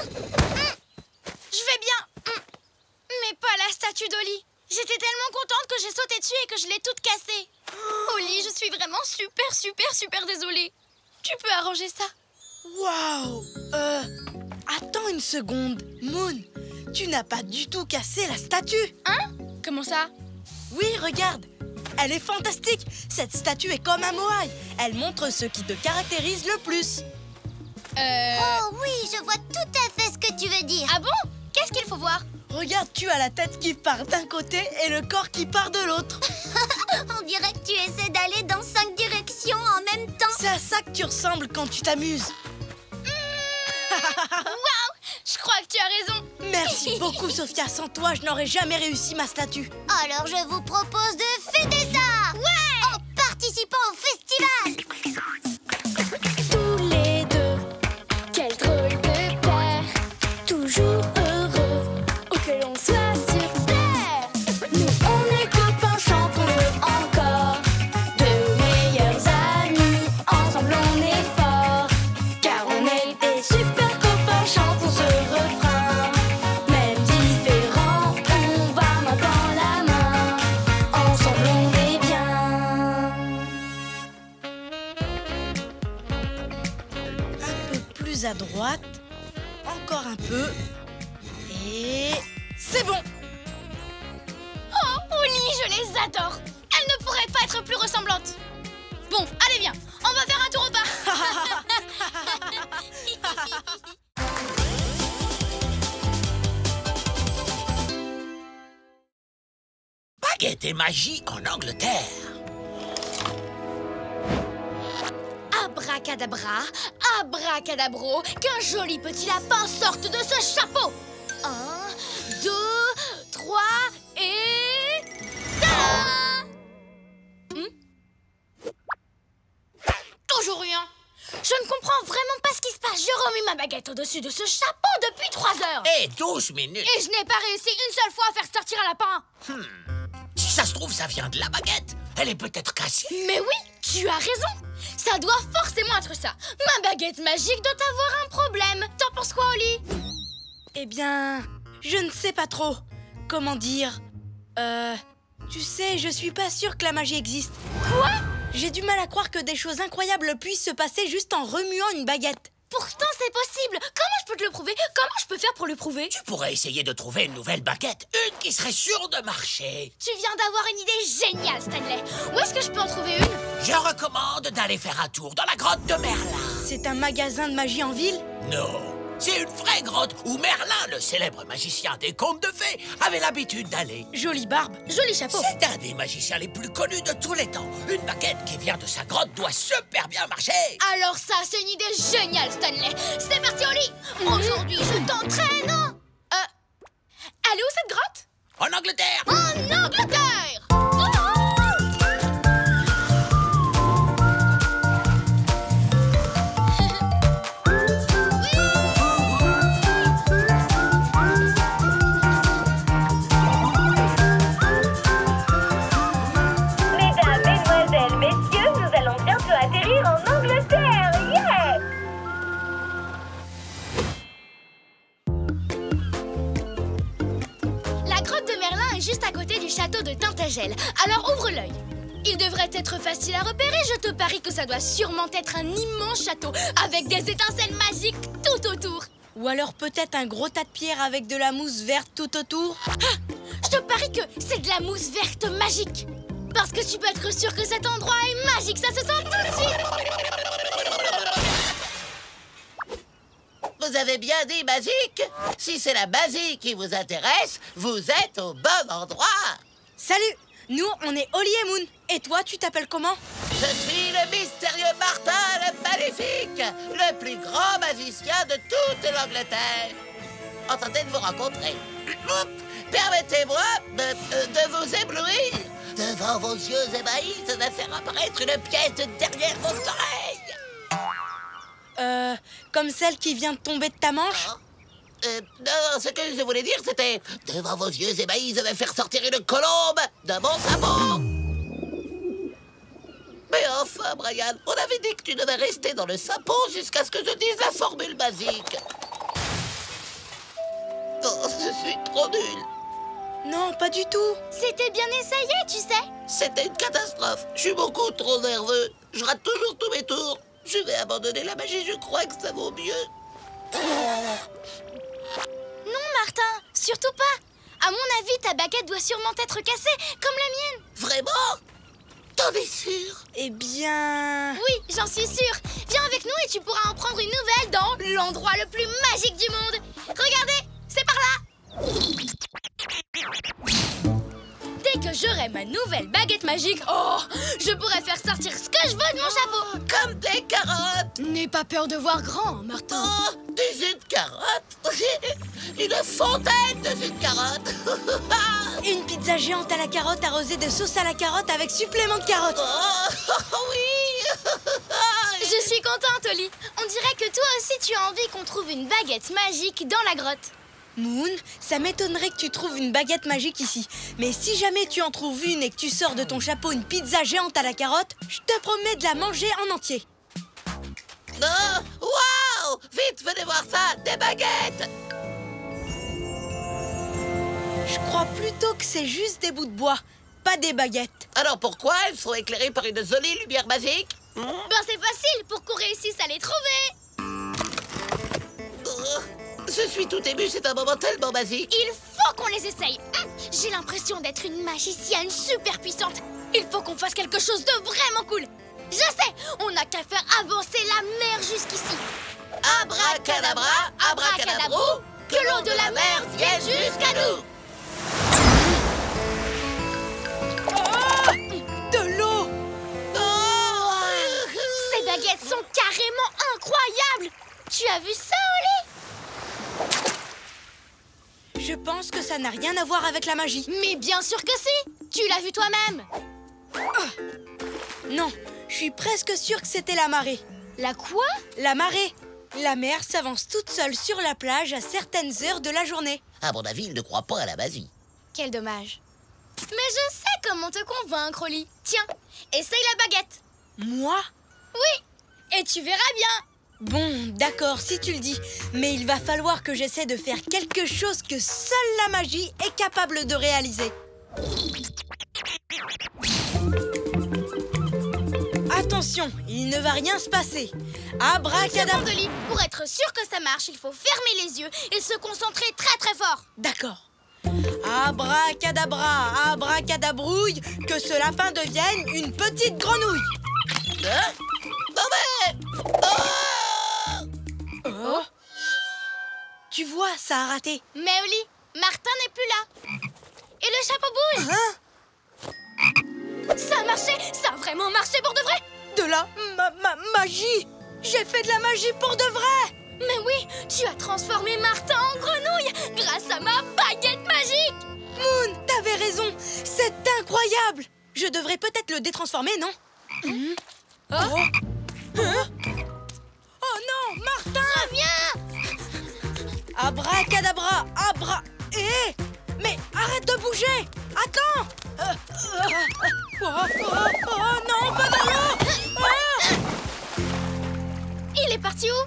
Je vais bien. Mais pas la statue d'Oli. J'étais tellement contente que j'ai sauté dessus et que je l'ai toute cassée. Oli, je suis vraiment super désolée. Tu peux arranger ça? Waouh. Attends une seconde. Moon, tu n'as pas du tout cassé la statue. Hein? Comment ça? Oui, regarde. Elle est fantastique. Cette statue est comme un moai. Elle montre ce qui te caractérise le plus. Oh oui, je vois tout à fait ce que tu veux dire. Ah bon? Qu'est-ce qu'il faut voir? Regarde, tu as la tête qui part d'un côté et le corps qui part de l'autre. On dirait que tu essaies d'aller dans 5 directions en même temps. C'est à ça que tu ressembles quand tu t'amuses. Waouh! Je crois que tu as raison. Merci beaucoup, Sophia. Sans toi, je n'aurais jamais réussi ma statue. Alors je vous propose de fêter ça. Ouais! En participant au festival. Tous les deux, quel drôle de paire, toujours heureux, où que l'on soit sur terre. Nous on est copains, chantons-le encore, de meilleurs amis, ensemble on est forts, car on est des super copains, chantons ce refrain. Même différents, on va main dans la main, ensemble on est bien. Un peu plus à droite. Encore un peu. Et... c'est bon. Oh, Oli, je les adore. Elles ne pourraient pas être plus ressemblantes. Bon, allez viens, on va faire un tour au bar. Baguette et magie en Angleterre. Abracadabra, abracadabro, qu'un joli petit lapin sorte de ce chapeau. 1, 2, 3 et... tada! Toujours rien. Je ne comprends vraiment pas ce qui se passe. Je remue ma baguette au-dessus de ce chapeau depuis 3 heures. Et 12 minutes. Et je n'ai pas réussi une seule fois à faire sortir un lapin. Si ça se trouve, ça vient de la baguette. Elle est peut-être cassée. Mais oui, tu as raison. Ça doit forcément être ça. Ma baguette magique doit avoir un problème. T'en penses quoi, Oli? Eh bien, je ne sais pas trop. Comment dire? Tu sais, je suis pas sûre que la magie existe. Quoi? J'ai du mal à croire que des choses incroyables puissent se passer juste en remuant une baguette. Pourtant, c'est possible. Comment je peux te le prouver? Comment je peux faire pour le prouver? Tu pourrais essayer de trouver une nouvelle baguette. Une qui serait sûre de marcher. Tu viens d'avoir une idée géniale, Stanley. Où est-ce que je peux en trouver une? Je recommande d'aller faire un tour dans la grotte de Merlin. C'est un magasin de magie en ville? Non, c'est une vraie grotte où Merlin, le célèbre magicien des contes de fées, avait l'habitude d'aller. Jolie barbe. Joli chapeau. C'est un des magiciens les plus connus de tous les temps. Une baguette qui vient de sa grotte doit super bien marcher. Alors ça, c'est une idée géniale, Stanley. C'est parti, Oli. Aujourd'hui, je t'entraîne. Elle est où cette grotte? En Angleterre. En Angleterre. Mesdames, mesdemoiselles, messieurs, nous allons bientôt atterrir en Angleterre. Yeah! La grotte de Merlin est juste à côté du château de Tintagel. Alors ouvre l'œil. Il devrait être facile à repérer. Je te parie que ça doit sûrement être un immense château avec des étincelles magiques tout autour. Ou alors peut-être un gros tas de pierres avec de la mousse verte tout autour. Je te parie que c'est de la mousse verte magique. Parce que tu peux être sûr que cet endroit est magique. Ça se sent tout de suite. Vous avez bien dit magique. Si c'est la magie qui vous intéresse, vous êtes au bon endroit. Salut! Nous, on est Oli et Moon. Et toi, tu t'appelles comment? Je suis le mystérieux Martin le Maléfique, le plus grand magicien de toute l'Angleterre. Enchanté de vous rencontrer. Permettez-moi de vous éblouir. Devant vos yeux ébahis, je vais faire apparaître une pièce derrière vos oreilles. Comme celle qui vient de tomber de ta manche? Non, ce que je voulais dire, c'était... Devant vos yeux ébahis, je vais faire sortir une colombe de mon sabot. Mais enfin, Brian, on avait dit que tu devais rester dans le sapon jusqu'à ce que je dise la formule basique. Oh, je suis trop nul. Non, pas du tout. C'était bien essayé, tu sais. C'était une catastrophe. Je suis beaucoup trop nerveux. Je rate toujours tous mes tours. Je vais abandonner la magie, je crois que ça vaut mieux. Non, Martin, surtout pas. À mon avis, ta baguette doit sûrement être cassée, comme la mienne. Vraiment? T'en es sûr? Eh bien... Oui, j'en suis sûre. Viens avec nous et tu pourras en prendre une nouvelle dans l'endroit le plus magique du monde. Regardez, c'est par là. Dès que j'aurai ma nouvelle baguette magique, je pourrai faire sortir ce que je veux de mon chapeau. Comme des carottes. N'aie pas peur de voir grand, Martin. Oh, des jus de carottes. Une fontaine de jus de carottes. Une pizza géante à la carotte arrosée de sauce à la carotte avec supplément de carotte. Oh, oui. Je suis contente, Oli. On dirait que toi aussi tu as envie qu'on trouve une baguette magique dans la grotte. Moon, ça m'étonnerait que tu trouves une baguette magique ici. Mais si jamais tu en trouves une et que tu sors de ton chapeau une pizza géante à la carotte, je te promets de la manger en entier. Non. Waouh. Vite, venez voir ça. Des baguettes. Je crois plutôt que c'est juste des bouts de bois, pas des baguettes. Alors pourquoi elles sont éclairées par une jolie lumière magique? Ben c'est facile pour qu'on réussisse à les trouver. Je suis tout ému, c'est un moment tellement basique. Il faut qu'on les essaye. J'ai l'impression d'être une magicienne super puissante. Il faut qu'on fasse quelque chose de vraiment cool. Je sais, on n'a qu'à faire avancer la mer jusqu'ici. Abracadabra, abracadabrou, que l'eau de la mer vienne jusqu'à nous. De l'eau! Ces baguettes sont carrément incroyables. Tu as vu ça, Oli? Je pense que ça n'a rien à voir avec la magie. Mais bien sûr que si. Tu l'as vu toi-même. Non, je suis presque sûre que c'était la marée. La quoi? La marée. La mer s'avance toute seule sur la plage à certaines heures de la journée. À mon avis, il ne croit pas à la magie. Quel dommage. Mais je sais comment te convaincre, Oli. Tiens, essaye la baguette. Moi? Oui, et tu verras bien. Bon, d'accord, si tu le dis. Mais il va falloir que j'essaie de faire quelque chose que seule la magie est capable de réaliser. Attention, il ne va rien se passer. Abracadabra. Oli, pour être sûr que ça marche, il faut fermer les yeux et se concentrer très très fort. D'accord. Abracadabra, abracadabrouille, que ce lapin devienne une petite grenouille. Hein? Non mais... Oh. Tu vois, ça a raté. Mais Oli, Martin n'est plus là. Et le chapeau bouge. Hein? Ça a marché. Ça a vraiment marché pour de vrai. De la magie. J'ai fait de la magie pour de vrai. Mais oui, tu as transformé Martin en grenouille grâce à ma baguette magique. Moon, t'avais raison. C'est incroyable. Je devrais peut-être le détransformer, non? Oh. Hein? Oh non, Martin! Reviens! Abracadabra, mais arrête de bouger! Attends! Oh non, pas dans l'eau! Il est parti où?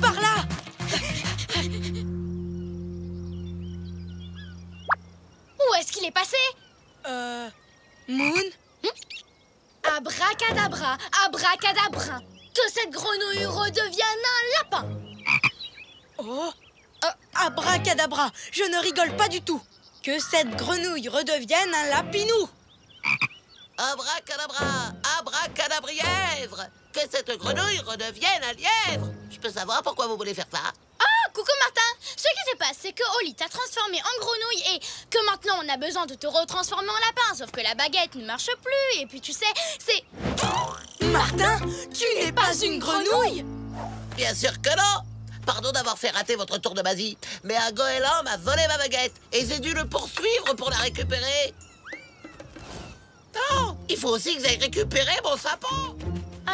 Par là! Où est-ce qu'il est passé? Moon? Abracadabra, abracadabra, que cette grenouille redevienne un lapin. Oh! Abracadabra, je ne rigole pas du tout. Que cette grenouille redevienne un lapinou. Abracadabra, abracadabrièvre, que cette grenouille redevienne un lièvre. Je peux savoir pourquoi vous voulez faire ça? Ah, coucou Martin. Ce qui se passe, c'est que Oli t'a transformé en grenouille et que maintenant on a besoin de te retransformer en lapin. Sauf que la baguette ne marche plus et puis tu sais, c'est... Martin, tu n'es pas une grenouille? Bien sûr que non. Pardon d'avoir fait rater votre tour de magie, mais un goéland m'a volé ma baguette et j'ai dû le poursuivre pour la récupérer. Non, il faut aussi que j'aille récupérer mon sapin.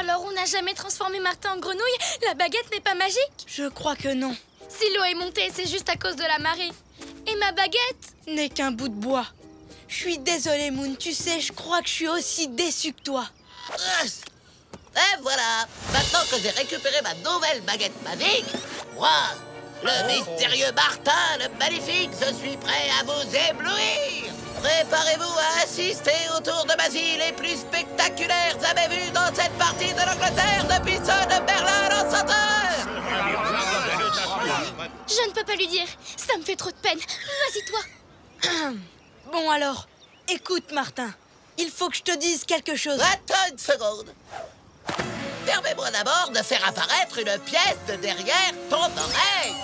Alors on n'a jamais transformé Martin en grenouille? La baguette n'est pas magique? Je crois que non. Si l'eau est montée, c'est juste à cause de la marée. Et ma baguette? N'est qu'un bout de bois. Je suis désolée, Moon. Tu sais, je crois que je suis aussi déçue que toi. Et voilà. Maintenant que j'ai récupéré ma nouvelle baguette magique, moi, le mystérieux Martin, le Maléfique, je suis prêt à vous éblouir. Préparez-vous à assister au tour de magie les plus spectaculaires jamais vus dans cette partie de l'Angleterre depuis ceux de Berlin l'Enchanteur. Je ne peux pas lui dire. Ça me fait trop de peine. Vas-y, toi. Bon alors, écoute, Martin. Il faut que je te dise quelque chose. Attends une seconde. Permets-moi d'abord de faire apparaître une pièce de derrière ton oreille.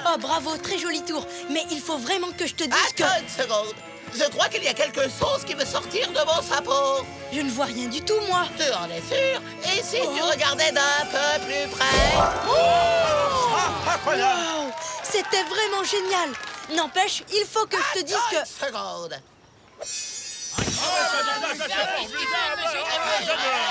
Oh, bravo, très joli tour. Mais il faut vraiment que je te dise que... Attends une seconde. Je crois qu'il y a quelque chose qui veut sortir de mon chapeau. Je ne vois rien du tout, moi. Tu en es sûr? Et si tu regardais d'un peu plus près? Wow, c'était vraiment génial. N'empêche, il faut que je te dise que... Une seconde.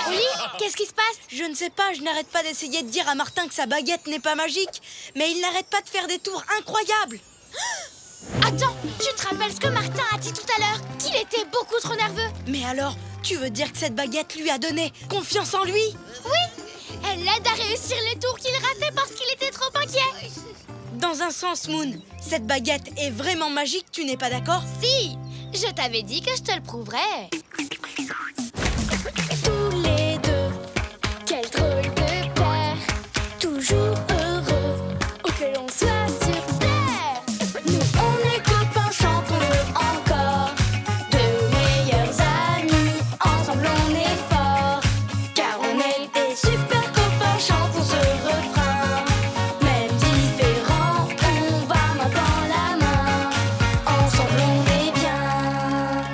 Oli, qu'est-ce qui se passe? Je ne sais pas, je n'arrête pas d'essayer de dire à Martin que sa baguette n'est pas magique. Mais il n'arrête pas de faire des tours incroyables. Attends, tu te rappelles ce que Martin a dit tout à l'heure? Qu'il était beaucoup trop nerveux. Mais alors, tu veux dire que cette baguette lui a donné confiance en lui? Oui, elle l'aide à réussir les tours qu'il ratait parce qu'il était trop inquiet. Dans un sens, Moon, cette baguette est vraiment magique, tu n'es pas d'accord? Si, je t'avais dit que je te le prouverais. Tous les deux, quel drôle de paire, toujours heureux, où que l'on soit sur terre. Nous on est copains, chantons-le encore, de meilleurs amis, ensemble on est forts, car on est des super copains, chantons ce refrain. Même différents, on va main dans la main, ensemble on est bien.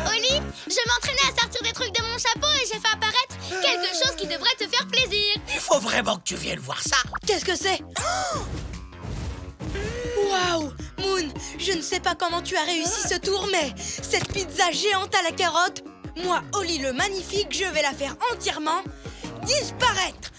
Oli, je m'entraînais à sortir des trucs de mon chapeau et j'ai fait apparaître quelque chose qui devrait te faire plaisir. Il faut vraiment que tu viennes voir ça. Qu'est-ce que c'est? Waouh, Moon, je ne sais pas comment tu as réussi ce tour, mais cette pizza géante à la carotte, moi, Oli le Magnifique, je vais la faire entièrement disparaître.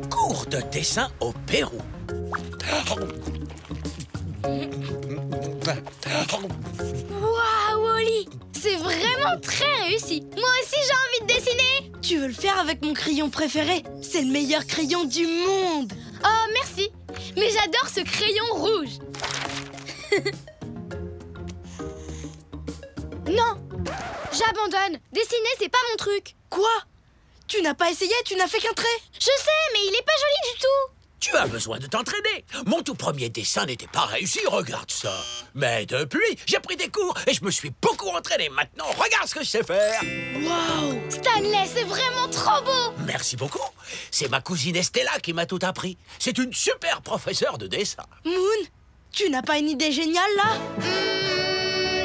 Cours de dessin au Pérou. Waouh, Oli, c'est vraiment très réussi. Moi aussi, j'ai envie de dessiner. Tu veux le faire avec mon crayon préféré? C'est le meilleur crayon du monde. Oh, merci. Mais j'adore ce crayon rouge. Non, j'abandonne. Dessiner, c'est pas mon truc. Quoi? Tu n'as pas essayé? Tu n'as fait qu'un trait? Je sais, mais il est pas joli du tout. Tu as besoin de t'entraîner. Mon tout premier dessin n'était pas réussi, regarde ça. Mais depuis, j'ai pris des cours et je me suis beaucoup entraîné. Maintenant, regarde ce que je sais faire. Waouh! Stanley, c'est vraiment trop beau. Merci beaucoup. C'est ma cousine Estella qui m'a tout appris. C'est une super professeure de dessin. Moon, tu n'as pas une idée géniale là?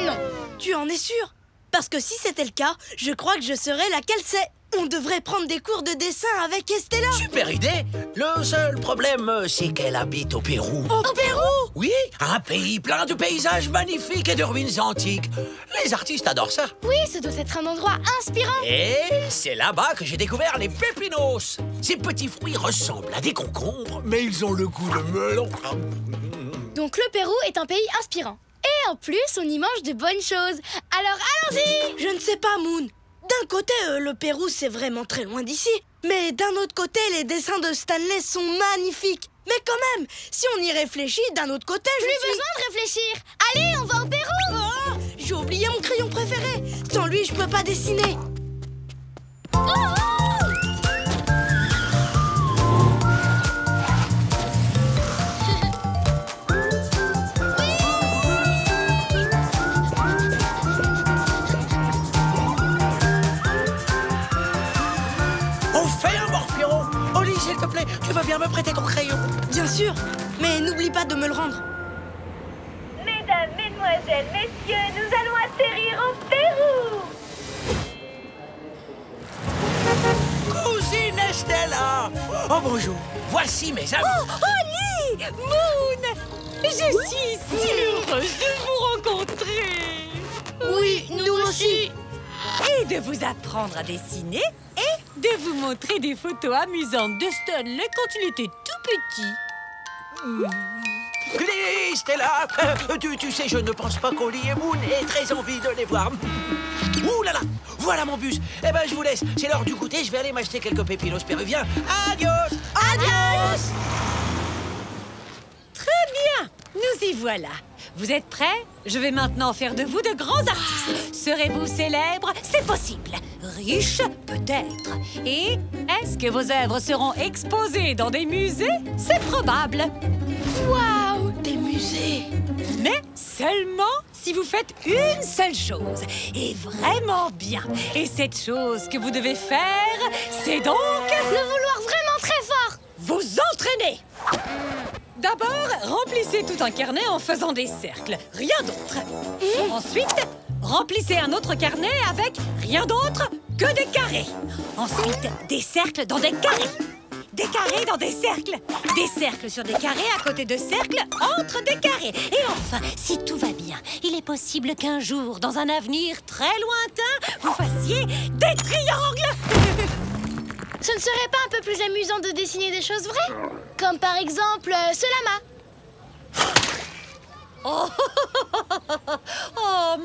Non. Tu en es sûr? Parce que si c'était le cas, je crois que je saurais laquelle c'est. On devrait prendre des cours de dessin avec Estella. Super idée. Le seul problème, c'est qu'elle habite au Pérou. Au Pérou? Oui, un pays plein de paysages magnifiques et de ruines antiques. Les artistes adorent ça. Oui, ce doit être un endroit inspirant. Et c'est là-bas que j'ai découvert les pépinos. Ces petits fruits ressemblent à des concombres, mais ils ont le goût de melon. Donc le Pérou est un pays inspirant. Et en plus, on y mange de bonnes choses. Alors allons-y. Je ne sais pas, Moon. D'un côté, le Pérou, c'est vraiment très loin d'ici. Mais d'un autre côté, les dessins de Stanley sont magnifiques. Mais quand même, si on y réfléchit, d'un autre côté, Plus besoin de réfléchir. Allez, on va au Pérou. Oh, j'ai oublié mon crayon préféré. Sans lui, je peux pas dessiner. S'il te plaît, tu veux bien me prêter ton crayon? Bien sûr, mais n'oublie pas de me le rendre. Mesdames, mesdemoiselles, messieurs, nous allons atterrir au Pérou. Cousine Estella! Oh, bonjour. Voici mes amis. Oh, Oli! Moon! Je suis si heureuse de vous rencontrer! Oui, nous aussi. Et de vous apprendre à dessiner et de vous montrer des photos amusantes de Stanley quand il était tout petit. Glee, Stella, tu sais, je ne pense pas qu'Oli et Moon aient très envie de les voir. Ouh là là, voilà mon bus. Eh ben, je vous laisse. C'est l'heure du goûter. Je vais aller m'acheter quelques pépinos péruviens. Adios. Adios! Très bien, nous y voilà. Vous êtes prêts? Je vais maintenant faire de vous de grands artistes. Serez-vous célèbres? C'est possible. Riches? Peut-être. Et est-ce que vos œuvres seront exposées dans des musées? C'est probable. Waouh! Des musées! Mais seulement si vous faites une seule chose, et vraiment bien. Et cette chose que vous devez faire, c'est donc... Le vouloir vraiment très fort. vous entraîner. D'abord, remplissez tout un carnet en faisant des cercles, rien d'autre. Ensuite, remplissez un autre carnet avec rien d'autre que des carrés. Ensuite, des cercles dans des carrés. Des carrés dans des cercles. Des cercles sur des carrés à côté de cercles entre des carrés. Et enfin, si tout va bien, il est possible qu'un jour, dans un avenir très lointain, vous fassiez des triangles. Ce ne serait pas un peu plus amusant de dessiner des choses vraies? Comme par exemple ce lama. Oh,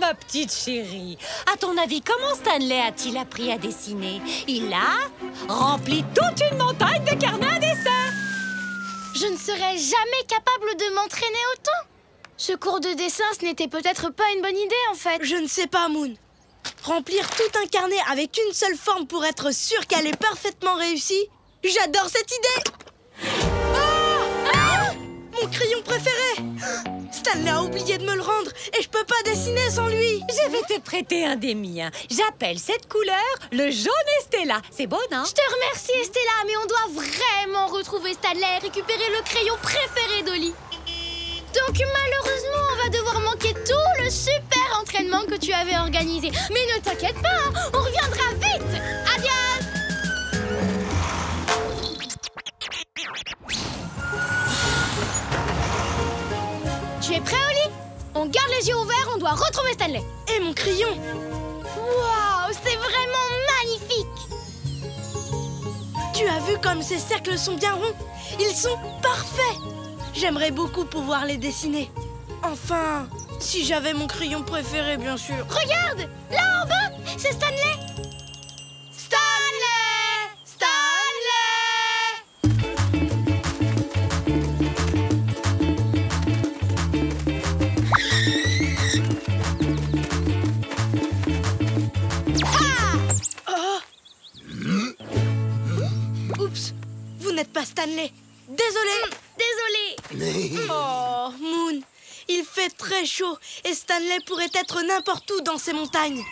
ma petite chérie. À ton avis, comment Stanley a-t-il appris à dessiner? Il a rempli toute une montagne de carnets à dessin. Je ne serais jamais capable de m'entraîner autant. Ce cours de dessin, ce n'était peut-être pas une bonne idée, en fait. Je ne sais pas, Moon. Remplir tout un carnet avec une seule forme pour être sûr qu'elle est parfaitement réussie? J'adore cette idée! Mon crayon préféré! Stanley a oublié de me le rendre et je peux pas dessiner sans lui! Je vais te prêter un des miens. J'appelle cette couleur le jaune Estella. C'est beau, non? Je te remercie, Estella, mais on doit vraiment retrouver Stanley et récupérer le crayon préféré d'Oli. Donc malheureusement, on va devoir manquer tout le super entraînement que tu avais organisé. Mais ne t'inquiète pas, hein, on reviendra vite. Adios. Tu es prêt, Oli? On garde les yeux ouverts, on doit retrouver Stanley. Et mon crayon! Waouh, c'est vraiment magnifique. Tu as vu comme ces cercles sont bien ronds? Ils sont parfaits! J'aimerais beaucoup pouvoir les dessiner. Enfin, si j'avais mon crayon préféré, bien sûr. Regarde, là en bas, c'est Stanley. Stanley! Oups, vous n'êtes pas Stanley. Désolé. Désolée. Oh, Moon, il fait très chaud et Stanley pourrait être n'importe où dans ces montagnes.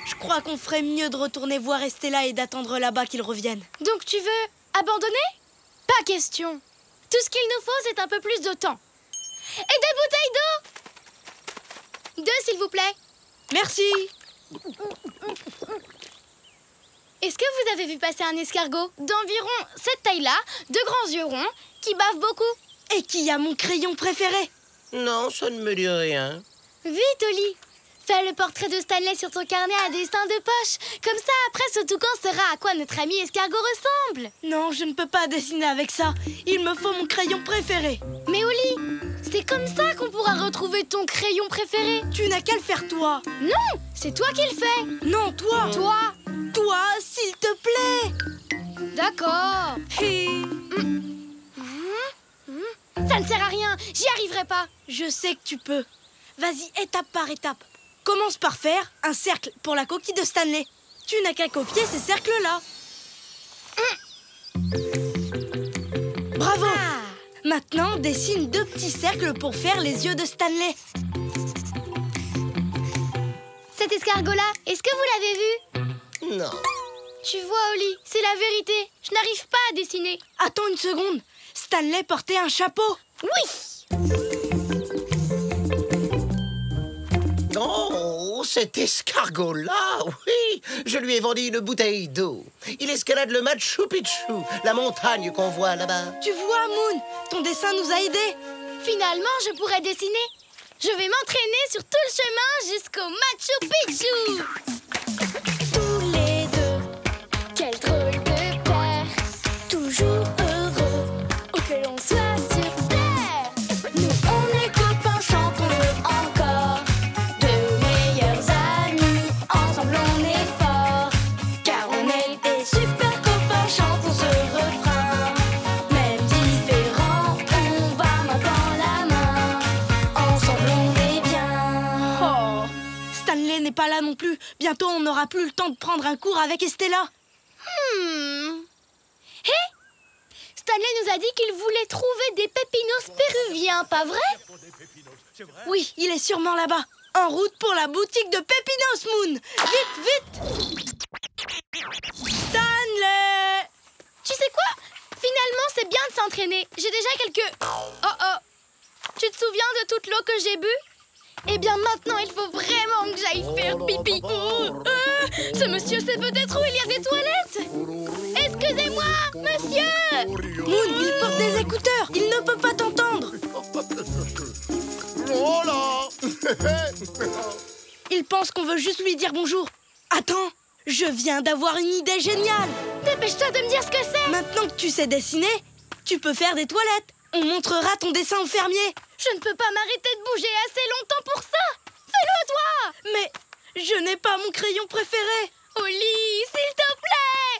Je crois qu'on ferait mieux de retourner voir Estella et d'attendre là-bas qu'il revienne. Donc tu veux abandonner? Pas question. Tout ce qu'il nous faut, c'est un peu plus de temps. Et des bouteilles d'eau. 2, s'il vous plaît. Merci. Est-ce que vous avez vu passer un escargot d'environ cette taille-là, de grands yeux ronds, qui bave beaucoup? Et qui a mon crayon préféré? Non, ça ne me dit rien. Vite, Oli. Fais le portrait de Stanley sur ton carnet à dessin de poche. Comme ça, après, ce toucan saura à quoi notre ami escargot ressemble. Non, je ne peux pas dessiner avec ça. Il me faut mon crayon préféré. Mais Oli, c'est comme ça qu'on pourra retrouver ton crayon préféré. Tu n'as qu'à le faire toi. Non, c'est toi qui le fais. Non, toi. Toi. Toi, s'il te plaît. D'accord. Ça ne sert à rien, j'y arriverai pas. Je sais que tu peux. Vas-y, étape par étape. Commence par faire un cercle pour la coquille de Stanley. Tu n'as qu'à copier ces cercles-là. Bravo. Maintenant, dessine 2 petits cercles pour faire les yeux de Stanley. Cet escargot-là, est-ce que vous l'avez vu? Non. Tu vois, Oli, c'est la vérité. Je n'arrive pas à dessiner. Attends une seconde. Stanley portait un chapeau. Oui. Oh, cet escargot-là, oui, je lui ai vendu une bouteille d'eau. Il escalade le Machu Picchu, la montagne qu'on voit là-bas. Tu vois, Moon, ton dessin nous a aidés. Finalement, je pourrais dessiner. Je vais m'entraîner sur tout le chemin jusqu'au Machu Picchu. Tous les deux, quel drôle de paire, toujours heureux, où que l'on soit sur terre. Nous, on est copains, chantons-le encore, de meilleurs amis, ensemble on est forts, car on est des super copains, chantons ce refrain. Même différents, on va main dans la main, ensemble on est bien. Oh, Stanley n'est pas là non plus. Bientôt, on n'aura plus le temps de prendre un cours avec Estella. Hé, Stanley nous a dit qu'il voulait trouver des pépinos péruviens, pas vrai? Oui, il est sûrement là-bas. En route pour la boutique de Pépinos, Moon. Vite, vite. Stanley! Tu sais quoi? Finalement, c'est bien de s'entraîner. J'ai déjà quelques... Oh. Tu te souviens de toute l'eau que j'ai bu? Eh bien, maintenant, il faut vraiment que j'aille faire pipi. Ce monsieur sait peut-être où il y a des toilettes. Excusez-moi, monsieur. Moon, il porte des écouteurs. Il ne peut pas t'entendre. Oh là. Il pense qu'on veut juste lui dire bonjour. Attends, je viens d'avoir une idée géniale. Dépêche-toi de me dire ce que c'est. Maintenant que tu sais dessiner, tu peux faire des toilettes. On montrera ton dessin au fermier. Je ne peux pas m'arrêter de bouger assez longtemps pour ça. Fais-le, toi. Mais je n'ai pas mon crayon préféré. Oli, s'il te plaît.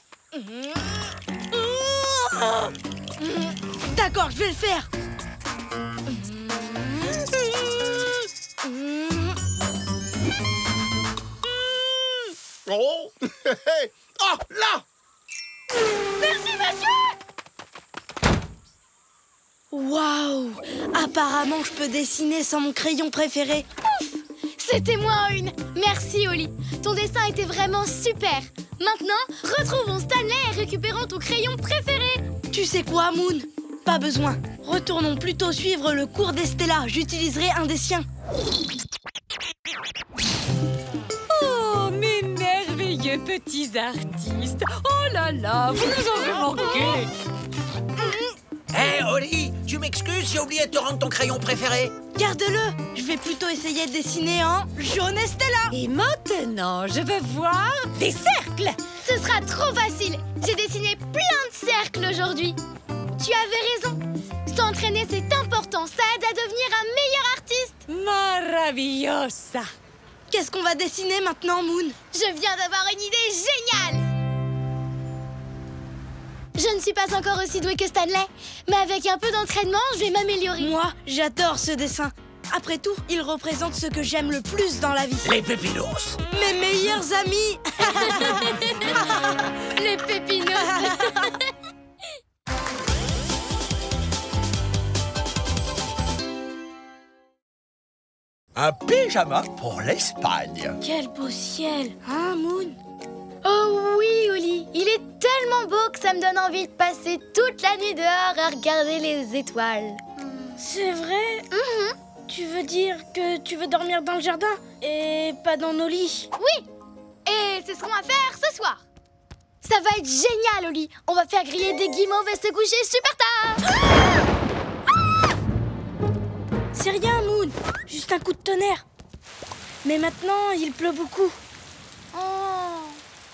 D'accord, je vais le faire. Oh. Oh, là. Merci, monsieur. Waouh! Apparemment, je peux dessiner sans mon crayon préféré. C'était moi en une. Merci, Oli. Ton dessin était vraiment super. Maintenant, retrouvons Stanley et récupérons ton crayon préféré. Tu sais quoi, Moon? Pas besoin. Retournons plutôt suivre le cours d'Estella. J'utiliserai un des siens. Oh, mes merveilleux petits artistes. Oh là là, vous nous avez manqué. Hé, Oli, tu m'excuses, j'ai oublié de te rendre ton crayon préféré. Garde-le. Je vais plutôt essayer de dessiner en jaune Estella. Et maintenant, je veux voir des cercles. Ce sera trop facile. J'ai dessiné plein de cercles aujourd'hui. Tu avais raison. S'entraîner, c'est important. Ça aide à devenir un meilleur artiste. Maravillosa. Qu'est-ce qu'on va dessiner maintenant, Moon? Je viens d'avoir une idée géniale. Je ne suis pas encore aussi douée que Stanley, mais avec un peu d'entraînement, je vais m'améliorer. Moi, j'adore ce dessin. Après tout, il représente ce que j'aime le plus dans la vie. Les pépinos. Mes meilleurs amis. Les pépinos. Un pyjama pour l'Espagne. Quel beau ciel, hein, Moon? Oh oui, Oli, il est tellement beau que ça me donne envie de passer toute la nuit dehors à regarder les étoiles. C'est vrai? Tu veux dire que tu veux dormir dans le jardin et pas dans nos lits? Oui, et c'est ce qu'on va faire ce soir. Ça va être génial, Oli. On va faire griller des guimauves et se coucher super tard. C'est rien, Moon. Juste un coup de tonnerre. Mais maintenant, il pleut beaucoup.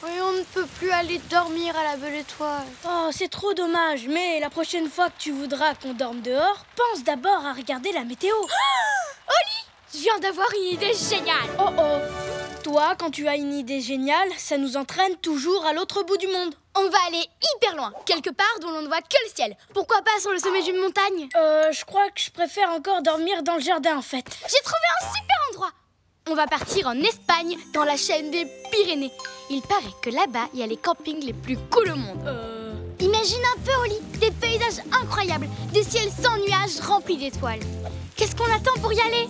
Et on ne peut plus aller dormir à la belle étoile. Oh, c'est trop dommage. Mais la prochaine fois que tu voudras qu'on dorme dehors, pense d'abord à regarder la météo. Oli, je viens d'avoir une idée géniale. Oh. Toi, quand tu as une idée géniale, ça nous entraîne toujours à l'autre bout du monde. On va aller hyper loin, quelque part d'où l'on ne voit que le ciel. Pourquoi pas sur le sommet d'une montagne? Je crois que je préfère encore dormir dans le jardin, en fait. J'ai trouvé un super endroit. On va partir en Espagne, dans la chaîne des Pyrénées. Il paraît que là-bas, il y a les campings les plus cool au monde. Imagine un peu, Oli, des paysages incroyables, des ciels sans nuages remplis d'étoiles. Qu'est-ce qu'on attend pour y aller?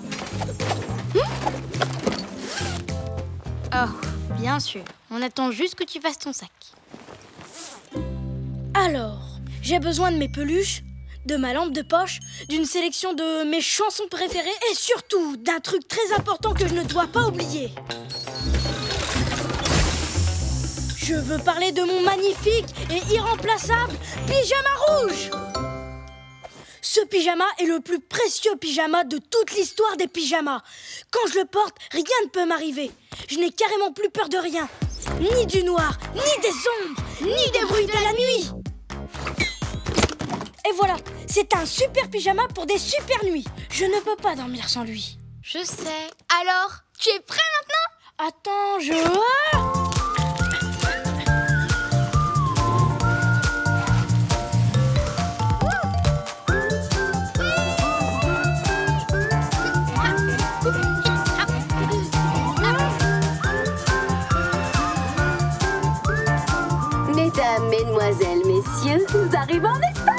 Oh, bien sûr. On attend juste que tu fasses ton sac. Alors, j'ai besoin de mes peluches, de ma lampe de poche, d'une sélection de mes chansons préférées et surtout d'un truc très important que je ne dois pas oublier. Je veux parler de mon magnifique et irremplaçable pyjama rouge. Ce pyjama est le plus précieux pyjama de toute l'histoire des pyjamas. Quand je le porte, rien ne peut m'arriver. Je n'ai carrément plus peur de rien. Ni du noir, ni des ombres, ni des bruits de la nuit. Et voilà, c'est un super pyjama pour des super nuits. Je ne peux pas dormir sans lui. Je sais. Alors, tu es prêt maintenant? Attends, je... Mesdames, mesdemoiselles, messieurs, nous arrivons en Espagne!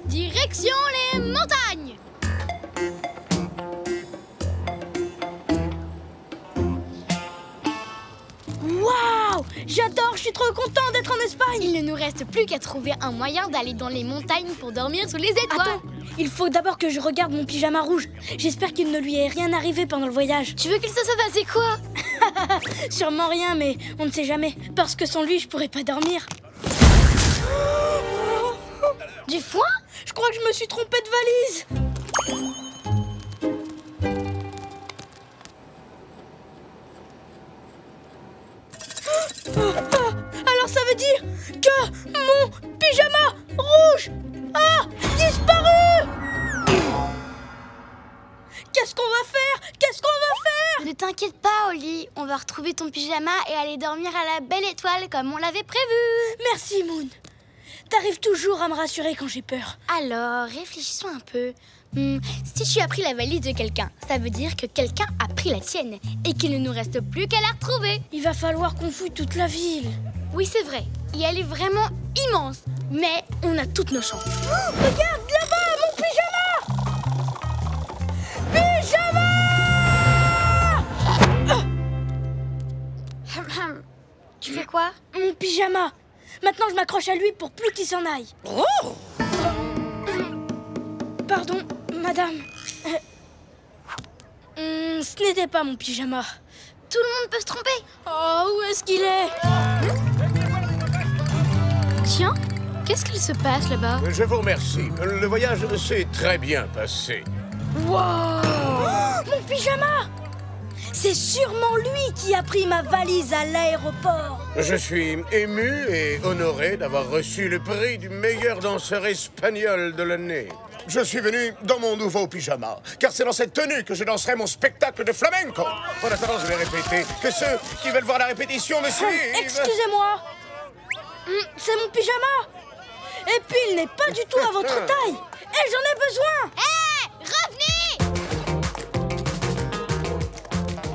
Direction les montagnes! Waouh! J'adore, je suis trop content d'être en Espagne. Il ne nous reste plus qu'à trouver un moyen d'aller dans les montagnes pour dormir sous les étoiles. Attends, il faut d'abord que je regarde mon pyjama rouge. J'espère qu'il ne lui est rien arrivé pendant le voyage. Tu veux qu'il se soit passé quoi? Sûrement rien, mais on ne sait jamais. Parce que sans lui, je pourrais pas dormir. Du foin? Je crois que je me suis trompée de valise. Alors ça veut dire que mon pyjama rouge a disparu. Qu'est-ce qu'on va faire? Qu'est-ce qu'on va faire? Ne t'inquiète pas, Oli. On va retrouver ton pyjama et aller dormir à la belle étoile comme on l'avait prévu. Merci, Moon. T'arrives toujours à me rassurer quand j'ai peur. Alors, réfléchissons un peu. Si tu as pris la valise de quelqu'un, ça veut dire que quelqu'un a pris la tienne et qu'il ne nous reste plus qu'à la retrouver. Il va falloir qu'on fouille toute la ville. Oui, c'est vrai. Et elle est vraiment immense. Mais on a toutes nos chances. Oh, regarde, là-bas, mon pyjama! Pyjama! Tu fais quoi? Mon pyjama. Maintenant, je m'accroche à lui pour plus qu'il s'en aille. Oh! Pardon, madame. Ce n'était pas mon pyjama. Tout le monde peut se tromper. Oh, où est-ce qu'il est? Tiens, qu'est-ce qu'il se passe là-bas? Je vous remercie. Le voyage s'est très bien passé. Wow! Oh, mon pyjama! C'est sûrement lui qui a pris ma valise à l'aéroport. Je suis ému et honoré d'avoir reçu le prix du meilleur danseur espagnol de l'année. Je suis venu dans mon nouveau pyjama, car c'est dans cette tenue que je danserai mon spectacle de flamenco. En attendant, je vais répéter que ceux qui veulent voir la répétition me suivent. Excusez-moi. C'est mon pyjama. Et puis, il n'est pas du tout à votre taille. Et j'en ai besoin. Hé, revenez!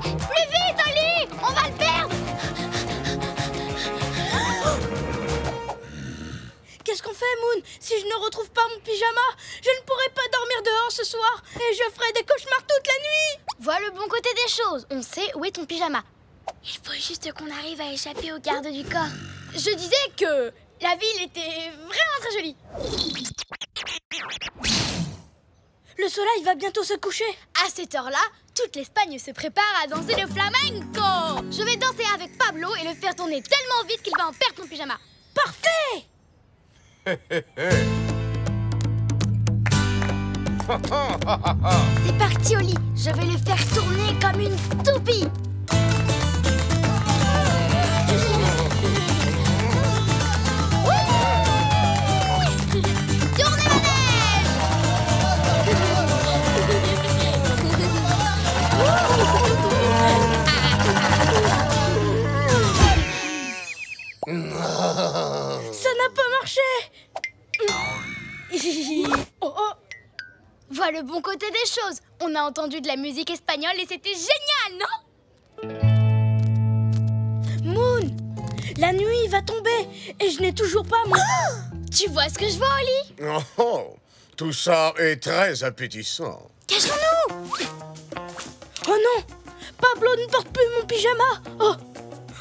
Plus vite, Oli! On va le perdre! Qu'est-ce qu'on fait, Moon? Si je ne retrouve pas mon pyjama, je ne pourrai pas dormir dehors ce soir. Et je ferai des cauchemars toute la nuit. Vois le bon côté des choses. On sait où est ton pyjama. Il faut juste qu'on arrive à échapper aux gardes du corps. Je disais que la ville était vraiment très jolie. Le soleil va bientôt se coucher. À cette heure-là, toute l'Espagne se prépare à danser le flamenco. Je vais danser avec Pablo et le faire tourner tellement vite qu'il va en perdre ton pyjama. Parfait! C'est parti, Oli. Je vais le faire tourner comme une toupie. Tournez la neige. Ça n'a pas marché. Oh, oh. Vois le bon côté des choses. On a entendu de la musique espagnole et c'était génial, non? Moon, la nuit va tomber et je n'ai toujours pas mon... Tu vois ce que je vois, Oli? Oh, tout ça est très appétissant. Cachons-nous! Oh non, Pablo ne porte plus mon pyjama. Oh,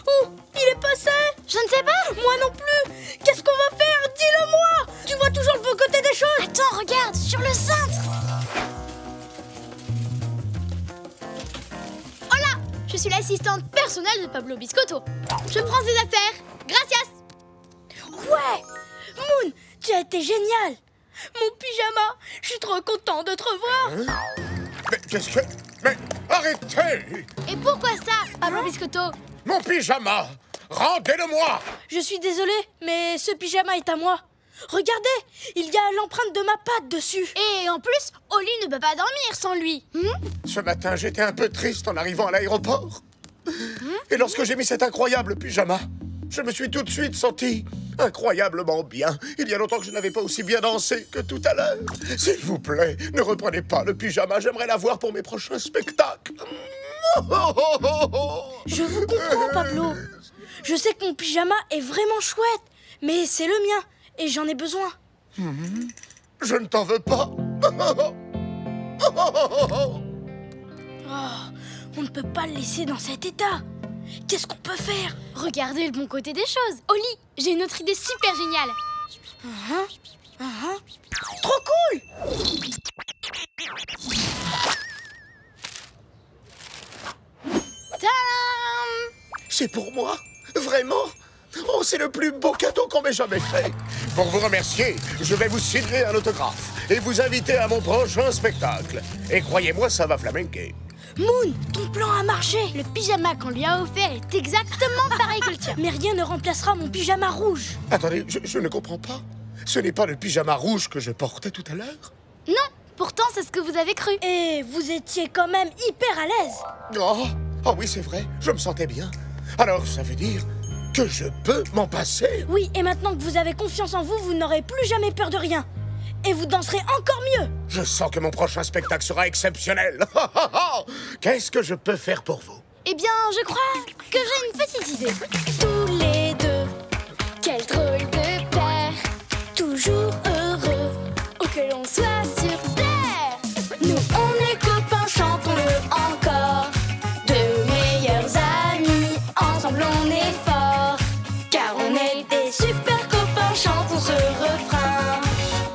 où il est passé? Je ne sais pas. Moi non plus. Qu'est-ce qu'on va faire? Dis-le-moi. Tu vois toujours le bon côté des choses. Attends, regarde, sur le cintre. Hola, je suis l'assistante personnelle de Pablo Biscotto. Je prends ses affaires. Gracias. Ouais, Moon, tu as été génial. Mon pyjama, je suis trop content de te revoir. Mais qu'est-ce que... Mais arrêtez! Et pourquoi ça, Pablo Biscotto? Mon pyjama! Rendez-le-moi! Je suis désolée, mais ce pyjama est à moi. Regardez, il y a l'empreinte de ma patte dessus. Et en plus, Oli ne peut pas dormir sans lui. Ce matin, j'étais un peu triste en arrivant à l'aéroport. Et lorsque j'ai mis cet incroyable pyjama, je me suis tout de suite senti incroyablement bien. Il y a longtemps que je n'avais pas aussi bien dansé que tout à l'heure. S'il vous plaît, ne reprenez pas le pyjama. J'aimerais l'avoir pour mes prochains spectacles. Je vous comprends, Pablo. Je sais que mon pyjama est vraiment chouette, mais c'est le mien et j'en ai besoin. Je ne t'en veux pas. Oh, on ne peut pas le laisser dans cet état. Qu'est-ce qu'on peut faire? Regardez le bon côté des choses. Oli, j'ai une autre idée super géniale. Trop cool! Tadam! C'est pour moi? Vraiment? Oh, c'est le plus beau cadeau qu'on m'ait jamais fait. Pour vous remercier, je vais vous signer un autographe et vous inviter à mon prochain spectacle. Et croyez-moi, ça va flamenquer. Moon, ton plan a marché. Le pyjama qu'on lui a offert est exactement pareil que le tien. Mais rien ne remplacera mon pyjama rouge. Attendez, je ne comprends pas. Ce n'est pas le pyjama rouge que je portais tout à l'heure? Non, pourtant c'est ce que vous avez cru. Et vous étiez quand même hyper à l'aise. Oh oui, c'est vrai, je me sentais bien. Alors, ça veut dire que je peux m'en passer? Oui, et maintenant que vous avez confiance en vous, vous n'aurez plus jamais peur de rien. Et vous danserez encore mieux. Je sens que mon prochain spectacle sera exceptionnel. Qu'est-ce que je peux faire pour vous? Eh bien, je crois que j'ai une petite idée. Tous les deux, quel drôle de paire, toujours heureux, où que l'on soit sur terre. Nous on est copains, chantons-le encore, de meilleurs amis, ensemble on est forts, car on est des super copains, chantons ce refrain.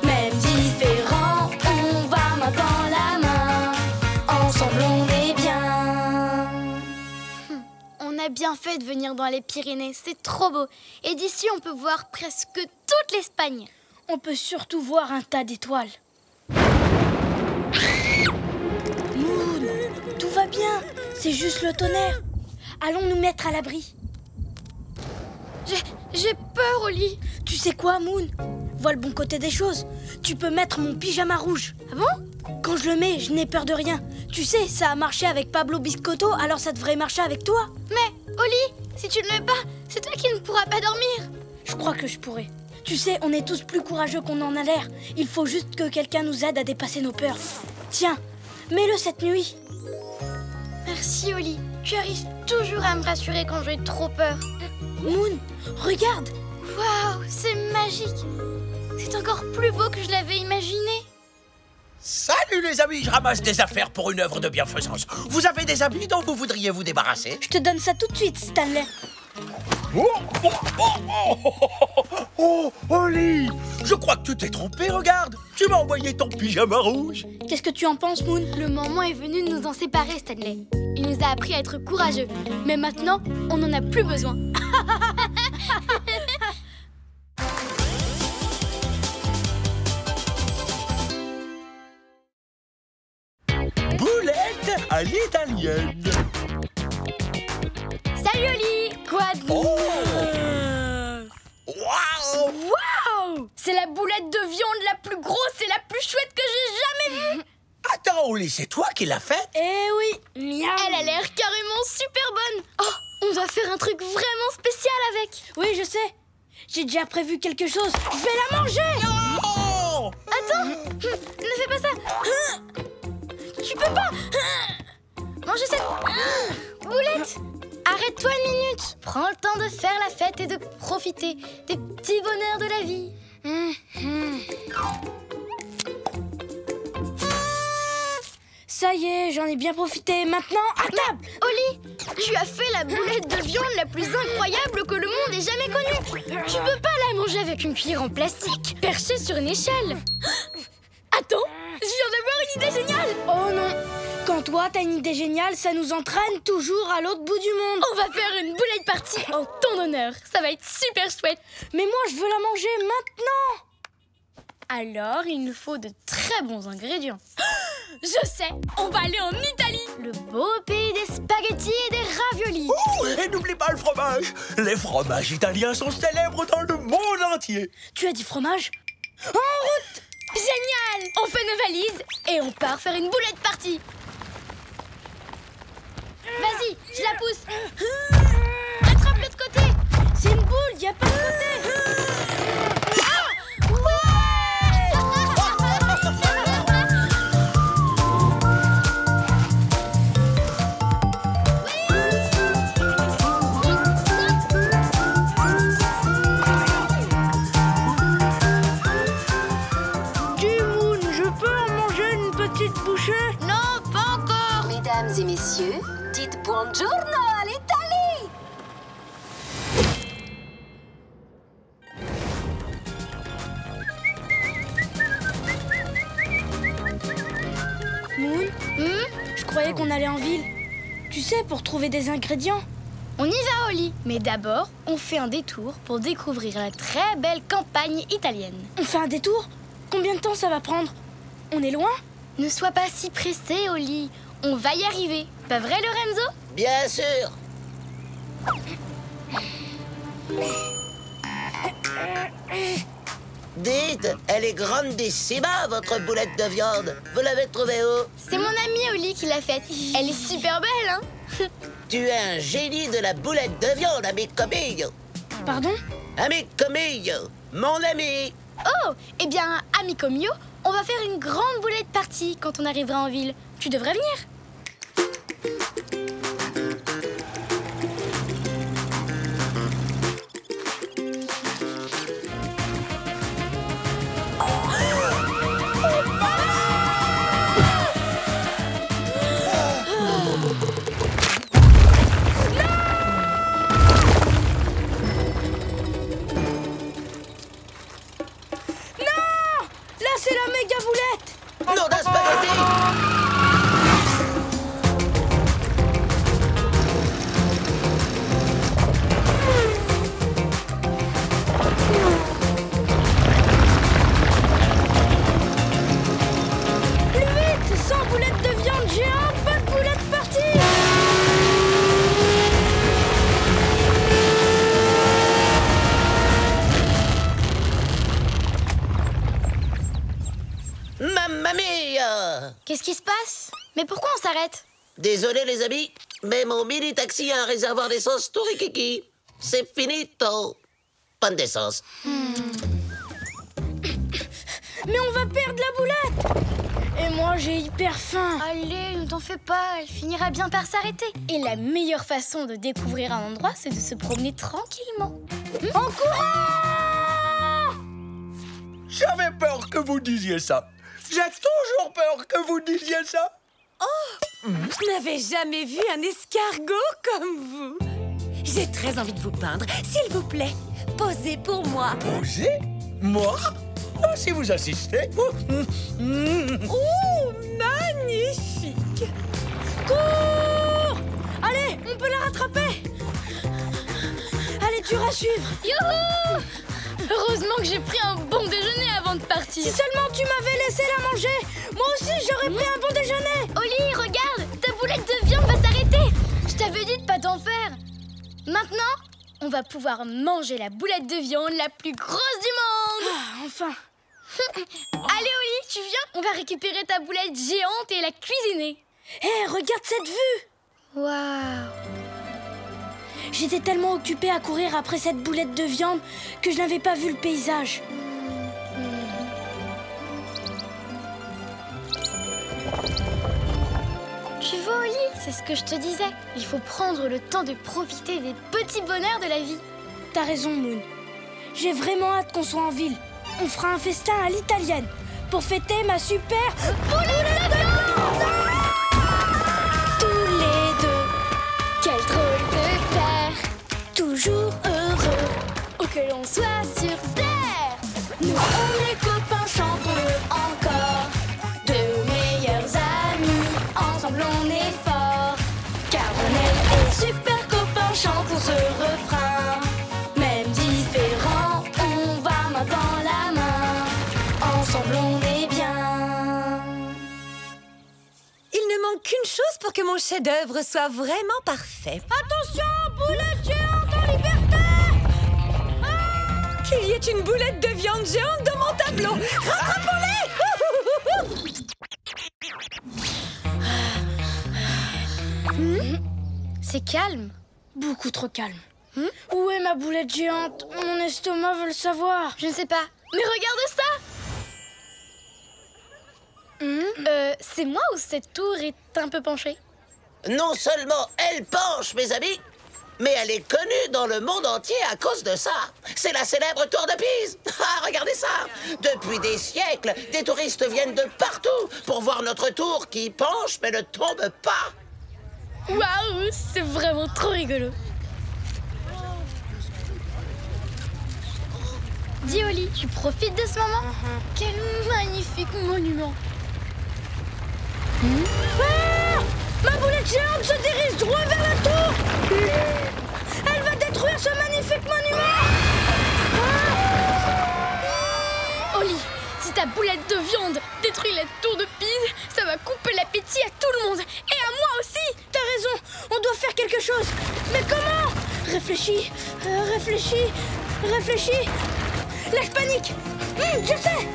Même différents, on va main dans la main, ensemble on est bien. On a bien fait de venir dans les Pyrénées, c'est trop beau. Et d'ici, on peut voir presque toute l'Espagne. On peut surtout voir un tas d'étoiles. Moon, tout va bien. C'est juste le tonnerre. Allons nous mettre à l'abri. J'ai peur, Oli. Tu sais quoi, Moon? Vois le bon côté des choses. Tu peux mettre mon pyjama rouge. Ah bon? Quand je le mets, je n'ai peur de rien. Tu sais, ça a marché avec Pablo Biscotto, alors ça devrait marcher avec toi. Mais, Oli, si tu ne le mets pas, c'est toi qui ne pourras pas dormir. Je crois que je pourrais. Tu sais, on est tous plus courageux qu'on en a l'air. Il faut juste que quelqu'un nous aide à dépasser nos peurs. Tiens, mets-le cette nuit. Merci, Oli. Tu arrives toujours à me rassurer quand j'ai trop peur. Moon, regarde. Waouh, c'est magique. C'est encore plus beau que je l'avais imaginé. Salut les amis, je ramasse des affaires pour une œuvre de bienfaisance. Vous avez des habits dont vous voudriez vous débarrasser? Je te donne ça tout de suite, Stanley. Oh, Oli, je crois que tu t'es trompé, regarde. Tu m'as envoyé ton pyjama rouge. Qu'est-ce que tu en penses, Moon? Le moment est venu de nous en séparer, Stanley. Il nous a appris à être courageux. Mais maintenant, on n'en a plus besoin. Boulette à l'italienne. Salut, Oli. Quoi de Oh. beau? Waouh! Waouh! C'est la boulette de viande la plus grosse et la plus chouette que j'ai jamais vue. Attends, Oli, c'est toi qui l'as faite? Eh oui, miam. Elle a l'air carrément super bonne. Oh, on doit faire un truc vraiment spécial avec. Oui, je sais. J'ai déjà prévu quelque chose. Je vais la manger. Oh! Attends, ne fais pas ça. Tu peux pas. Manger cette boulette. Arrête-toi une minute. Prends le temps de faire la fête et de profiter des petits bonheurs de la vie. Ça y est, j'en ai bien profité. Maintenant, à table! Oli, tu as fait la boulette de viande la plus incroyable que le monde ait jamais connue. Tu peux pas la manger avec une cuillère en plastique, perchée sur une échelle. Attends, je viens d'avoir une idée géniale. Oh non! Quand toi, t'as une idée géniale, ça nous entraîne toujours à l'autre bout du monde. On va faire une boulette party en ton honneur. Ça va être super chouette. Mais moi, je veux la manger maintenant! Alors, il nous faut de très bons ingrédients. Je sais, on va aller en Italie, le beau pays des spaghettis et des raviolis. Oh, et n'oublie pas le fromage. Les fromages italiens sont célèbres dans le monde entier. Tu as dit fromage? En route! Génial! On fait nos valises et on part faire une boulette party. Vas-y, je la pousse. Attrape l'autre côté. C'est une boule, y a pas de côté. Mesdames et messieurs, dites buongiorno à l'Italie! Moon, je croyais qu'on allait en ville. Tu sais, pour trouver des ingrédients. On y va, Oli. Mais d'abord, on fait un détour pour découvrir la très belle campagne italienne. On fait un détour? Combien de temps ça va prendre? On est loin? Ne sois pas si pressé, Oli. On va y arriver. Pas vrai, Lorenzo? Bien sûr. Dites, elle est grandissima, votre boulette de viande. Vous l'avez trouvée où? C'est mon amie Oli qui l'a faite. Elle est super belle, hein? Tu es un génie de la boulette de viande, ami Camille. Pardon? Ami Camille, mon ami. Oh, eh bien, amico mio, on va faire une grande boulette party quand on arrivera en ville. Tu devrais venir. C'est la méga boulette! Non, d'un spaghetti! Plus vite! 100 boulettes de viande géante, pas de boulettes parties! Mamma mia! Qu'est-ce qui se passe? Mais pourquoi on s'arrête? Désolé les amis, mais mon mini-taxi a un réservoir d'essence tout rikiki. C'est finito. Panne d'essence. Mais on va perdre la boulette! Et moi, j'ai hyper faim. Allez, ne t'en fais pas, elle finira bien par s'arrêter. Et la meilleure façon de découvrir un endroit, c'est de se promener tranquillement. En courant! J'avais peur que vous disiez ça. J'ai toujours peur que vous disiez ça. Oh, je n'avais jamais vu un escargot comme vous. J'ai très envie de vous peindre. S'il vous plaît, posez pour moi. Posez? Moi? Oh, si vous insistez. Oh, magnifique. Cours! Allez, on peut la rattraper. Elle est dure à suivre. Youhou! Heureusement que j'ai pris un bon déjeuner avant de partir. Si seulement tu m'avais laissé la manger, moi aussi j'aurais pris un bon déjeuner. Oli, regarde, ta boulette de viande va s'arrêter. Je t'avais dit de pas t'en faire. Maintenant, on va pouvoir manger la boulette de viande la plus grosse du monde. Ah, enfin. Allez, Oli, tu viens? On va récupérer ta boulette géante et la cuisiner. Hé, regarde cette vue. Waouh! J'étais tellement occupée à courir après cette boulette de viande que je n'avais pas vu le paysage. Tu vois, Oli, c'est ce que je te disais. Il faut prendre le temps de profiter des petits bonheurs de la vie. T'as raison, Moon. J'ai vraiment hâte qu'on soit en ville. On fera un festin à l'italienne pour fêter ma super boulette de viande. pour que mon chef-d'œuvre soit vraiment parfait. Attention, boulette géante en liberté! Qu'il y ait une boulette de viande géante dans mon tableau. Rattrapons-les! C'est calme. Beaucoup trop calme. Où est ma boulette géante? Mon estomac veut le savoir. Je ne sais pas. Mais regarde ça! C'est moi ou cette tour est un peu penchée? Non seulement elle penche, mes amis, mais elle est connue dans le monde entier à cause de ça. C'est la célèbre tour de Pise. Ah, regardez ça! Depuis des siècles, des touristes viennent de partout pour voir notre tour qui penche mais ne tombe pas. Waouh, c'est vraiment trop rigolo. Dis Oli, tu profites de ce moment? Quel magnifique monument! Ah! Ma boulette géante se dirige droit vers la tour! Elle va détruire ce magnifique monument! Oli, si ta boulette de viande détruit la tour de Pise, ça va couper l'appétit à tout le monde. Et à moi aussi! T'as raison, on doit faire quelque chose. Mais comment? Réfléchis, réfléchis. Là, je panique. Je sais.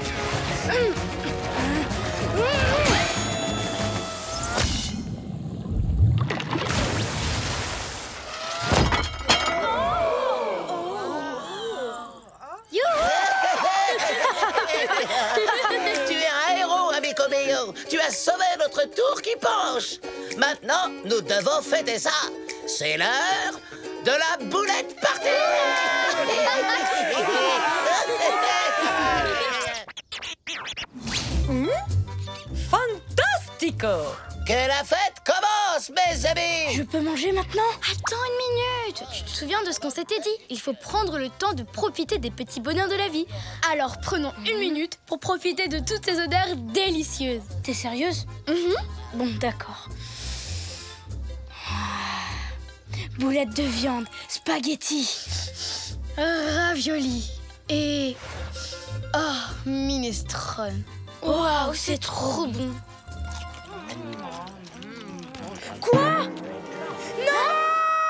Tu es un héros, amico mio. Tu as sauvé notre tour qui penche. Maintenant, nous devons fêter ça. C'est l'heure de la boulette party. Fantastico! Que la fête commence, mes amis. Je peux manger maintenant? Attends une minute. Tu te souviens de ce qu'on s'était dit? Il faut prendre le temps de profiter des petits bonheurs de la vie. Alors prenons une minute pour profiter de toutes ces odeurs délicieuses. T'es sérieuse? Bon, d'accord. Boulette de viande, spaghetti, Ravioli et... oh, minestrone. Waouh, c'est trop bon. Quoi? Non!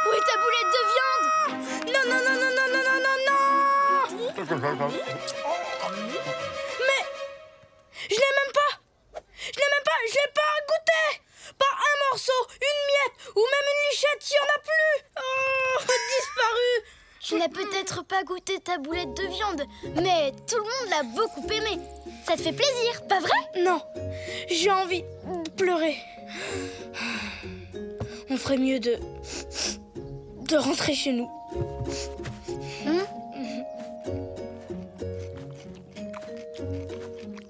Où est ta boulette de viande? Non! Mais je l'ai même pas! Je l'ai pas goûté! Pas un morceau, une miette ou même une lichette, il y en a plus! Oh, disparu! Tu n'as peut-être pas goûté ta boulette de viande, mais tout le monde l'a beaucoup aimée. Ça te fait plaisir, pas vrai? Non, j'ai envie de pleurer. On ferait mieux de rentrer chez nous.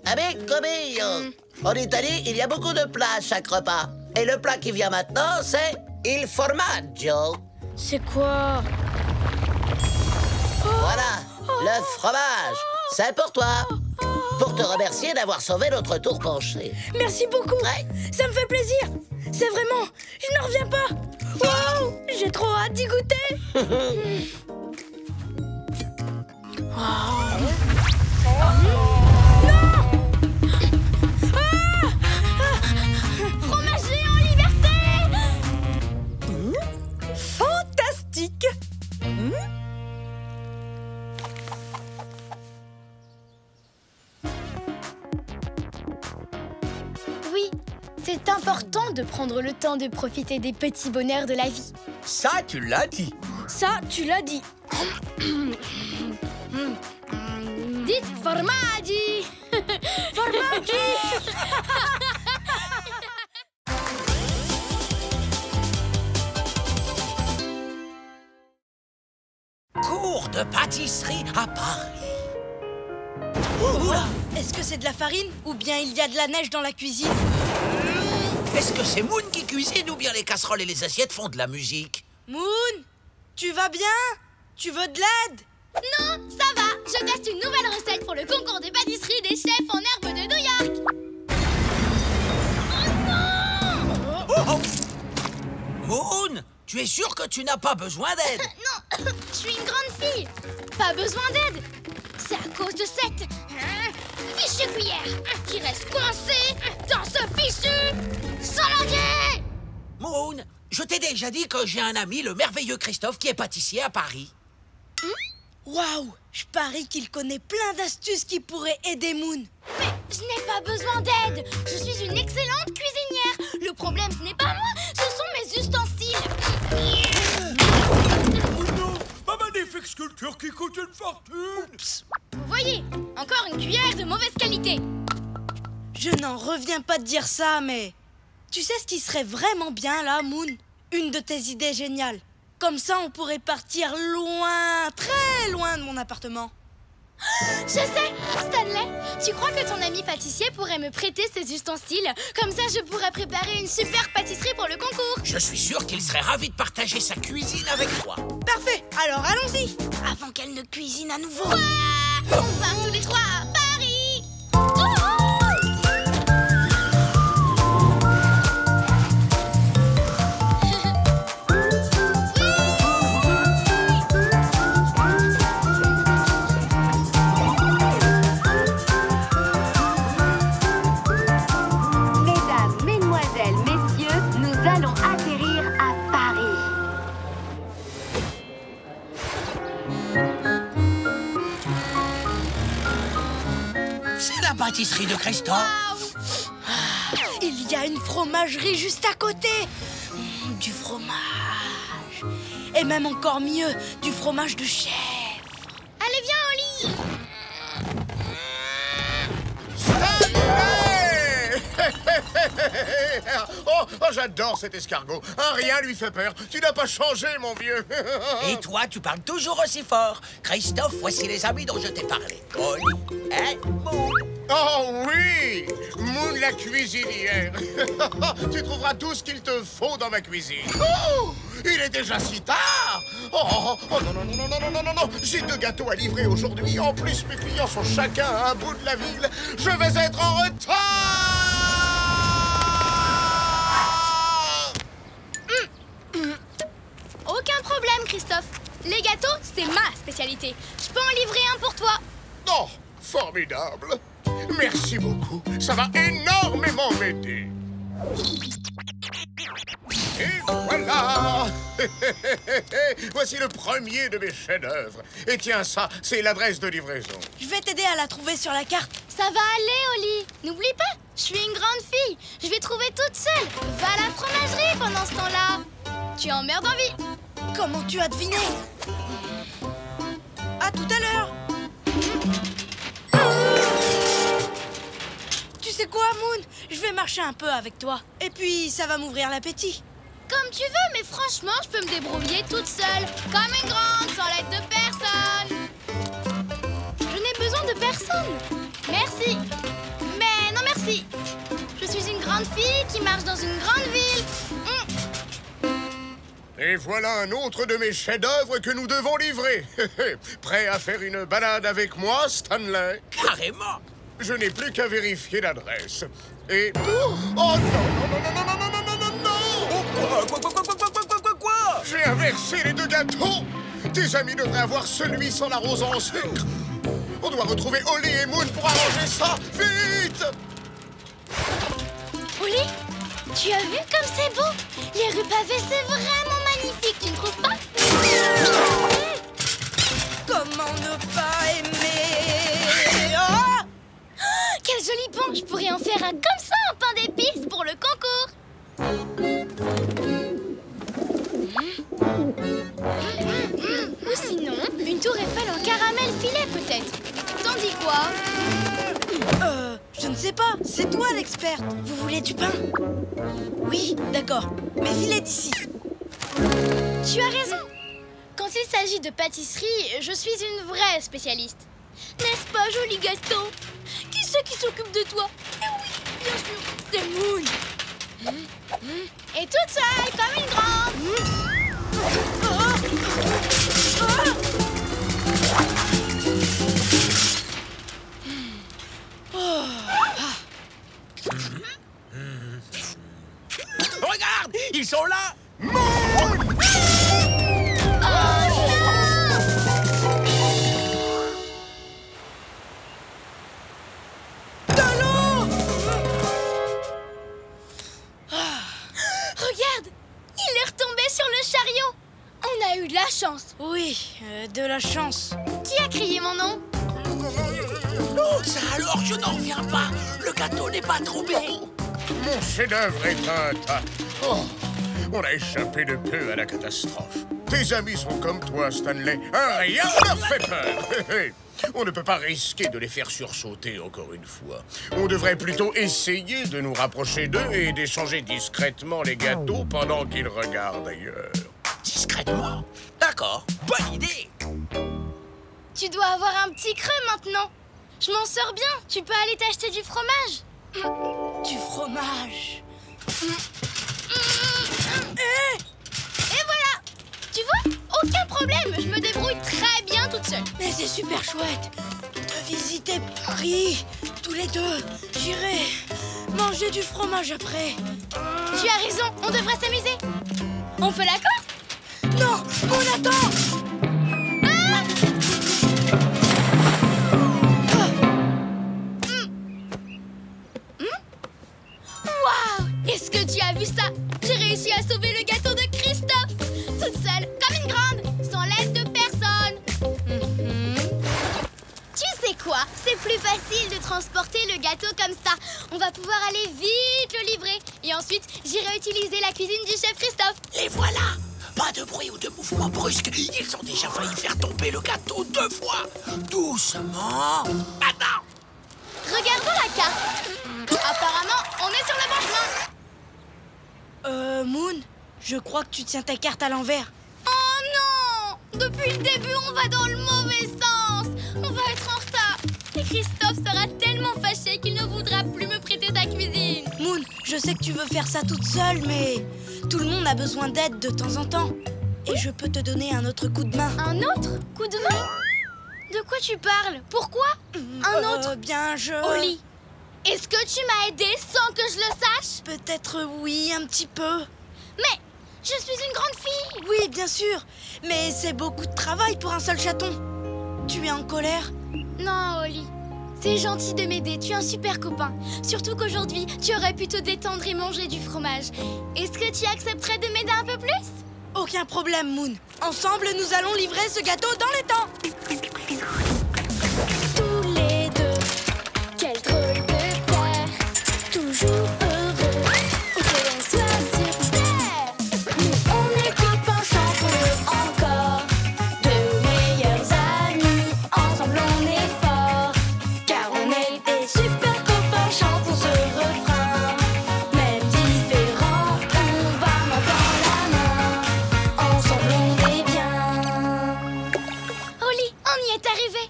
Amico mio, en Italie, il y a beaucoup de plats à chaque repas. Et le plat qui vient maintenant, c'est il formaggio. C'est quoi? Voilà, le fromage. C'est pour toi. Pour te remercier d'avoir sauvé notre tour penché. Merci beaucoup. Ouais. Ça me fait plaisir. C'est vraiment... Je n'en reviens pas. Wow, j'ai trop hâte d'y goûter. Fromager en liberté! Fantastique! Oui, c'est important de prendre le temps de profiter des petits bonheurs de la vie. Ça, tu l'as dit. Ça, tu l'as dit. Dites formaggi! Cours de pâtisserie à Paris. Oula, est-ce que c'est de la farine ou bien il y a de la neige dans la cuisine? Est-ce que c'est Moon qui cuisine ou bien les casseroles et les assiettes font de la musique? Moon, tu vas bien? Tu veux de l'aide? Non, ça va. Je teste une nouvelle recette pour le concours de pâtisserie des chefs en herbe de New York. Oh non! Moon, tu es sûr que tu n'as pas besoin d'aide? Non, je suis une grande fille. Pas besoin d'aide. C'est à cause de cette fichue cuillère qui reste coincée dans ce fichu saladier. Moon, je t'ai déjà dit que j'ai un ami, le merveilleux Christophe, qui est pâtissier à Paris. Waouh! Je parie qu'il connaît plein d'astuces qui pourraient aider Moon. Mais je n'ai pas besoin d'aide. Je suis une excellente cuisinière. Le problème, ce n'est pas moi, ce sont mes ustensiles. Oh non, ma magnifique sculpture qui coûte une fortune. Oups. Vous voyez, encore une cuillère de mauvaise qualité. Je n'en reviens pas de dire ça, mais... Tu sais ce qui serait vraiment bien, là, Moon? Une de tes idées géniales. Comme ça, on pourrait partir loin, très loin de mon appartement. Je sais, Stanley. Tu crois que ton ami pâtissier pourrait me prêter ses ustensiles? Comme ça, je pourrais préparer une super pâtisserie pour le concours. Je suis sûr qu'il serait ravi de partager sa cuisine avec toi. Parfait, alors allons-y. Avant qu'elle ne cuisine à nouveau. On part tous les trois à Paris. Oh! Mesdames, mesdemoiselles, messieurs, nous allons atterrir à Paris. C'est la pâtisserie de Christophe. Il y a une fromagerie juste à côté. Du fromage. Et même encore mieux, du fromage de chèvre. Allez, viens au lit. Oh, j'adore cet escargot. Un rien lui fait peur. Tu n'as pas changé, mon vieux. Et toi, tu parles toujours aussi fort. Christophe, voici les amis dont je t'ai parlé. Oli et Moon. Oh oui, Moon la cuisinière. Tu trouveras tout ce qu'il te faut dans ma cuisine. Oh, il est déjà si tard. Oh non, non, non, non, non, non, non, non. J'ai 2 gâteaux à livrer aujourd'hui. En plus, mes clients sont chacun à un bout de la ville. Je vais être en retard. Aucun problème, Christophe. Les gâteaux, c'est ma spécialité. Je peux en livrer un pour toi. Oh, formidable. Merci beaucoup. Ça va énormément m'aider. Et voilà. Voici le premier de mes chefs-d'œuvre. Et tiens, ça, c'est l'adresse de livraison. Je vais t'aider à la trouver sur la carte. Ça va aller, Oli. N'oublie pas, je suis une grande fille. Je vais trouver toute seule. Va à la fromagerie pendant ce temps-là. Tu emmerdes en vie. Comment tu as deviné? À tout à l'heure. Tu sais quoi, Moon? Je vais marcher un peu avec toi. Et puis, ça va m'ouvrir l'appétit. Comme tu veux, mais franchement, je peux me débrouiller toute seule. Comme une grande, sans l'aide de personne. Je n'ai besoin de personne. Merci. Mais non, merci. Je suis une grande fille qui marche dans une grande ville. Et voilà un autre de mes chefs-d'œuvre que nous devons livrer. Prêt à faire une balade avec moi, Stanley? Carrément. Je n'ai plus qu'à vérifier l'adresse. Et... Oh non, non, non, non, non, non, non, non, non, non! Quoi? J'ai inversé les 2 gâteaux. Tes amis devraient avoir celui sans l'arrosant en sucre. On doit retrouver Oli et Moon pour arranger ça. Vite! Oli, tu as vu comme c'est beau? Les rues pavées, c'est vraiment magnifique, tu ne trouves pas? Comment ne pas aimer? Oh! Quel joli pont! Je pourrais en faire un comme ça, un pain d'épices pour le concours. Ou sinon, une tour Eiffel en caramel filet peut-être. T'en dis quoi? Je ne sais pas, c'est toi l'experte. Vous voulez du pain? Oui, d'accord, mais filez d'ici. Tu as raison. Quand il s'agit de pâtisserie, je suis une vraie spécialiste. N'est-ce pas, joli gâteau? Qui c'est qui s'occupe de toi? Eh oui, bien sûr, c'est Moon. Et toute seule, comme une grande. Regarde, ils sont là. Regarde, Mario! On a eu de la chance. Oui, de la chance. Qui a crié mon nom? Oh, ça alors, je n'en reviens pas. Le gâteau n'est pas trop bon. Mon chef-d'œuvre est un tas. Oh, on a échappé de peu à la catastrophe. Tes amis sont comme toi, Stanley. Rien ne leur fait peur. On ne peut pas risquer de les faire sursauter encore une fois. On devrait plutôt essayer de nous rapprocher d'eux et d'échanger discrètement les gâteaux pendant qu'ils regardent ailleurs. Discrètement? D'accord, bonne idée. Tu dois avoir un petit creux maintenant. Je m'en sors bien. Tu peux aller t'acheter du fromage. Du fromage. Et voilà. Tu vois? Aucun problème. Je me débrouille très bien toute seule. Mais c'est super chouette de visiter Paris, tous les deux. J'irai manger du fromage après. Tu as raison. On devrait s'amuser. On fait la course? Non, on attend. Waouh! Est-ce que tu as vu ça? J'ai réussi à sauver le gâteau de Christophe! Toute seule, comme une grande, sans l'aide de personne! Tu sais quoi? C'est plus facile de transporter le gâteau comme ça. On va pouvoir aller vite le livrer. Et ensuite, j'irai utiliser la cuisine du chef Christophe. Les voilà. Pas de bruit ou de mouvement brusque. Ils ont déjà failli faire tomber le gâteau 2 fois. Doucement. Attends. Regardons la carte. Apparemment, on est sur le bon chemin. Moon, je crois que tu tiens ta carte à l'envers. Oh non! Depuis le début, on va dans le mauvais sens. On va être en retard. Et Christophe sera tellement fâché qu'il ne voudra plus me prêter sa cuisine. Moon, je sais que tu veux faire ça toute seule, mais tout le monde a besoin d'aide de temps en temps. Et je peux te donner un autre coup de main. Un autre coup de main? De quoi tu parles? Pourquoi? Un autre? Bien, Oli, est-ce que tu m'as aidé sans que je le sache? Peut-être oui, un petit peu. Mais je suis une grande fille. Oui, bien sûr. Mais c'est beaucoup de travail pour un seul chaton. Tu es en colère? Non, Oli. C'est gentil de m'aider, tu es un super copain. Surtout qu'aujourd'hui, tu aurais pu te détendre et manger du fromage. Est-ce que tu accepterais de m'aider un peu plus? Aucun problème, Moon. Ensemble, nous allons livrer ce gâteau dans les temps. Tous les deux, quel drôle de père, toujours heureux, où que l'on soit sur terre. Nous on est copains chantons encore, de meilleurs amis, ensemble on est forts, car on est des super copains, chantons ce refrain. Même différents, on va main dans la main, ensemble on est bien. Oli, on y est arrivé.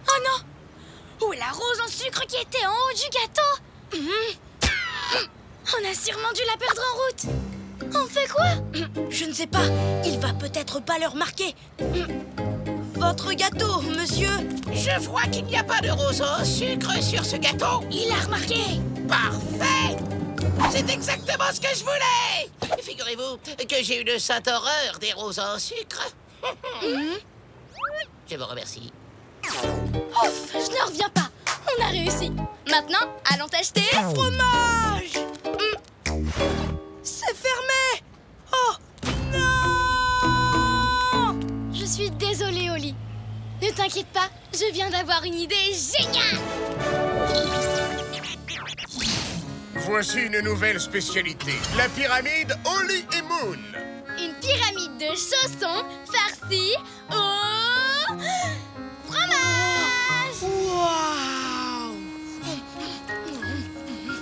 Oh non! Où est la rose en sucre qui était en haut du gâteau? On a sûrement dû la perdre en route. On fait quoi? Je ne sais pas. Il va peut-être pas le remarquer. Votre gâteau, monsieur. Je vois qu'il n'y a pas de rose au sucre sur ce gâteau. Il a remarqué. Parfait. C'est exactement ce que je voulais. Figurez-vous que j'ai une sainte horreur des roses au sucre. Je vous remercie. Ouf, je ne reviens pas. On a réussi. Maintenant, allons t'acheter... Fromage. C'est fermé. Oh, non. Je suis désolée, Oli. Ne t'inquiète pas, je viens d'avoir une idée géniale. Voici une nouvelle spécialité. La pyramide Oli et Moon. Une pyramide de chaussons farcie au... fromage. Waouh.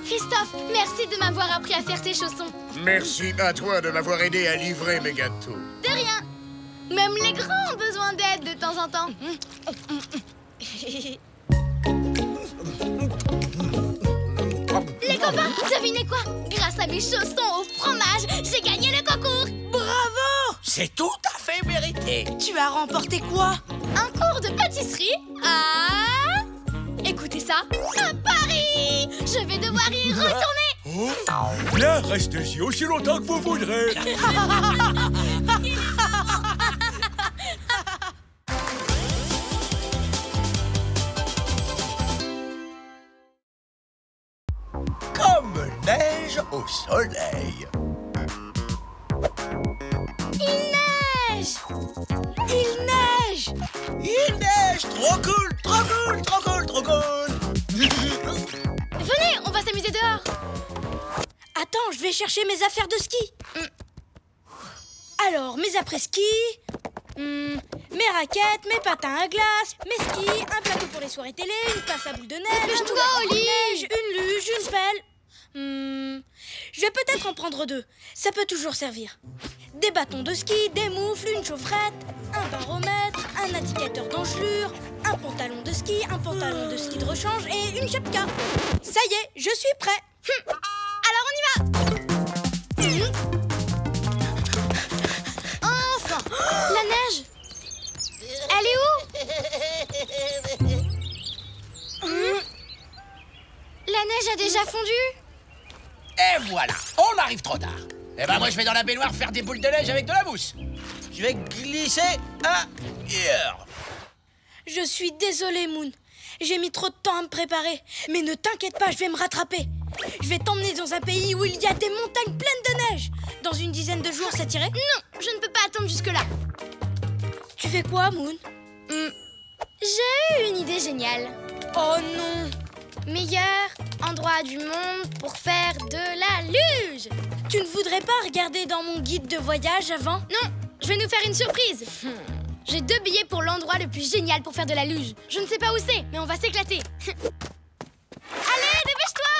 Christophe, merci de m'avoir appris à faire ces chaussons. Merci à toi de m'avoir aidé à livrer mes gâteaux. De rien. Même les grands ont besoin d'aide de temps en temps. Les copains, devinez quoi? Grâce à mes chaussons au fromage, j'ai gagné le concours. Bravo. C'est tout à fait mérité. Tu as remporté quoi? Un cours de pâtisserie à... Écoutez ça, à Paris. Je vais devoir y retourner. Oh, bien, restez-y aussi longtemps que vous voudrez. Comme neige au soleil. Trop cool, trop cool, trop cool, trop cool. Venez, on va s'amuser dehors. Attends, je vais chercher mes affaires de ski. Alors, mes après-ski, mes raquettes, mes patins à glace, mes skis, un plateau pour les soirées télé, une pince à boules de neige, Dépêche-toi, Oli. une luge, une pelle. Je vais peut-être en prendre 2. Ça peut toujours servir. Des bâtons de ski, des moufles, une chaufferette, un baromètre, un indicateur d'engelure, un pantalon de ski de rechange et une chapka. Ça y est, je suis prêt. Alors on y va. Enfin, la neige. Elle est où? La neige a déjà fondu? Et voilà, on arrive trop tard. Eh ben moi je vais dans la baignoire faire des boules de neige avec de la mousse. Je vais glisser ailleurs. Je suis désolée, Moon. J'ai mis trop de temps à me préparer. Mais ne t'inquiète pas, je vais me rattraper. Je vais t'emmener dans un pays où il y a des montagnes pleines de neige. Dans une dizaine de jours, ça t'irait? Non, je ne peux pas attendre jusque-là. Tu fais quoi, Moon? J'ai eu une idée géniale. Oh non! Meilleur endroit du monde pour faire de la luge. Tu ne voudrais pas regarder dans mon guide de voyage avant? Non, je vais nous faire une surprise. J'ai 2 billets pour l'endroit le plus génial pour faire de la luge. Je ne sais pas où c'est, mais on va s'éclater. Allez, dépêche-toi!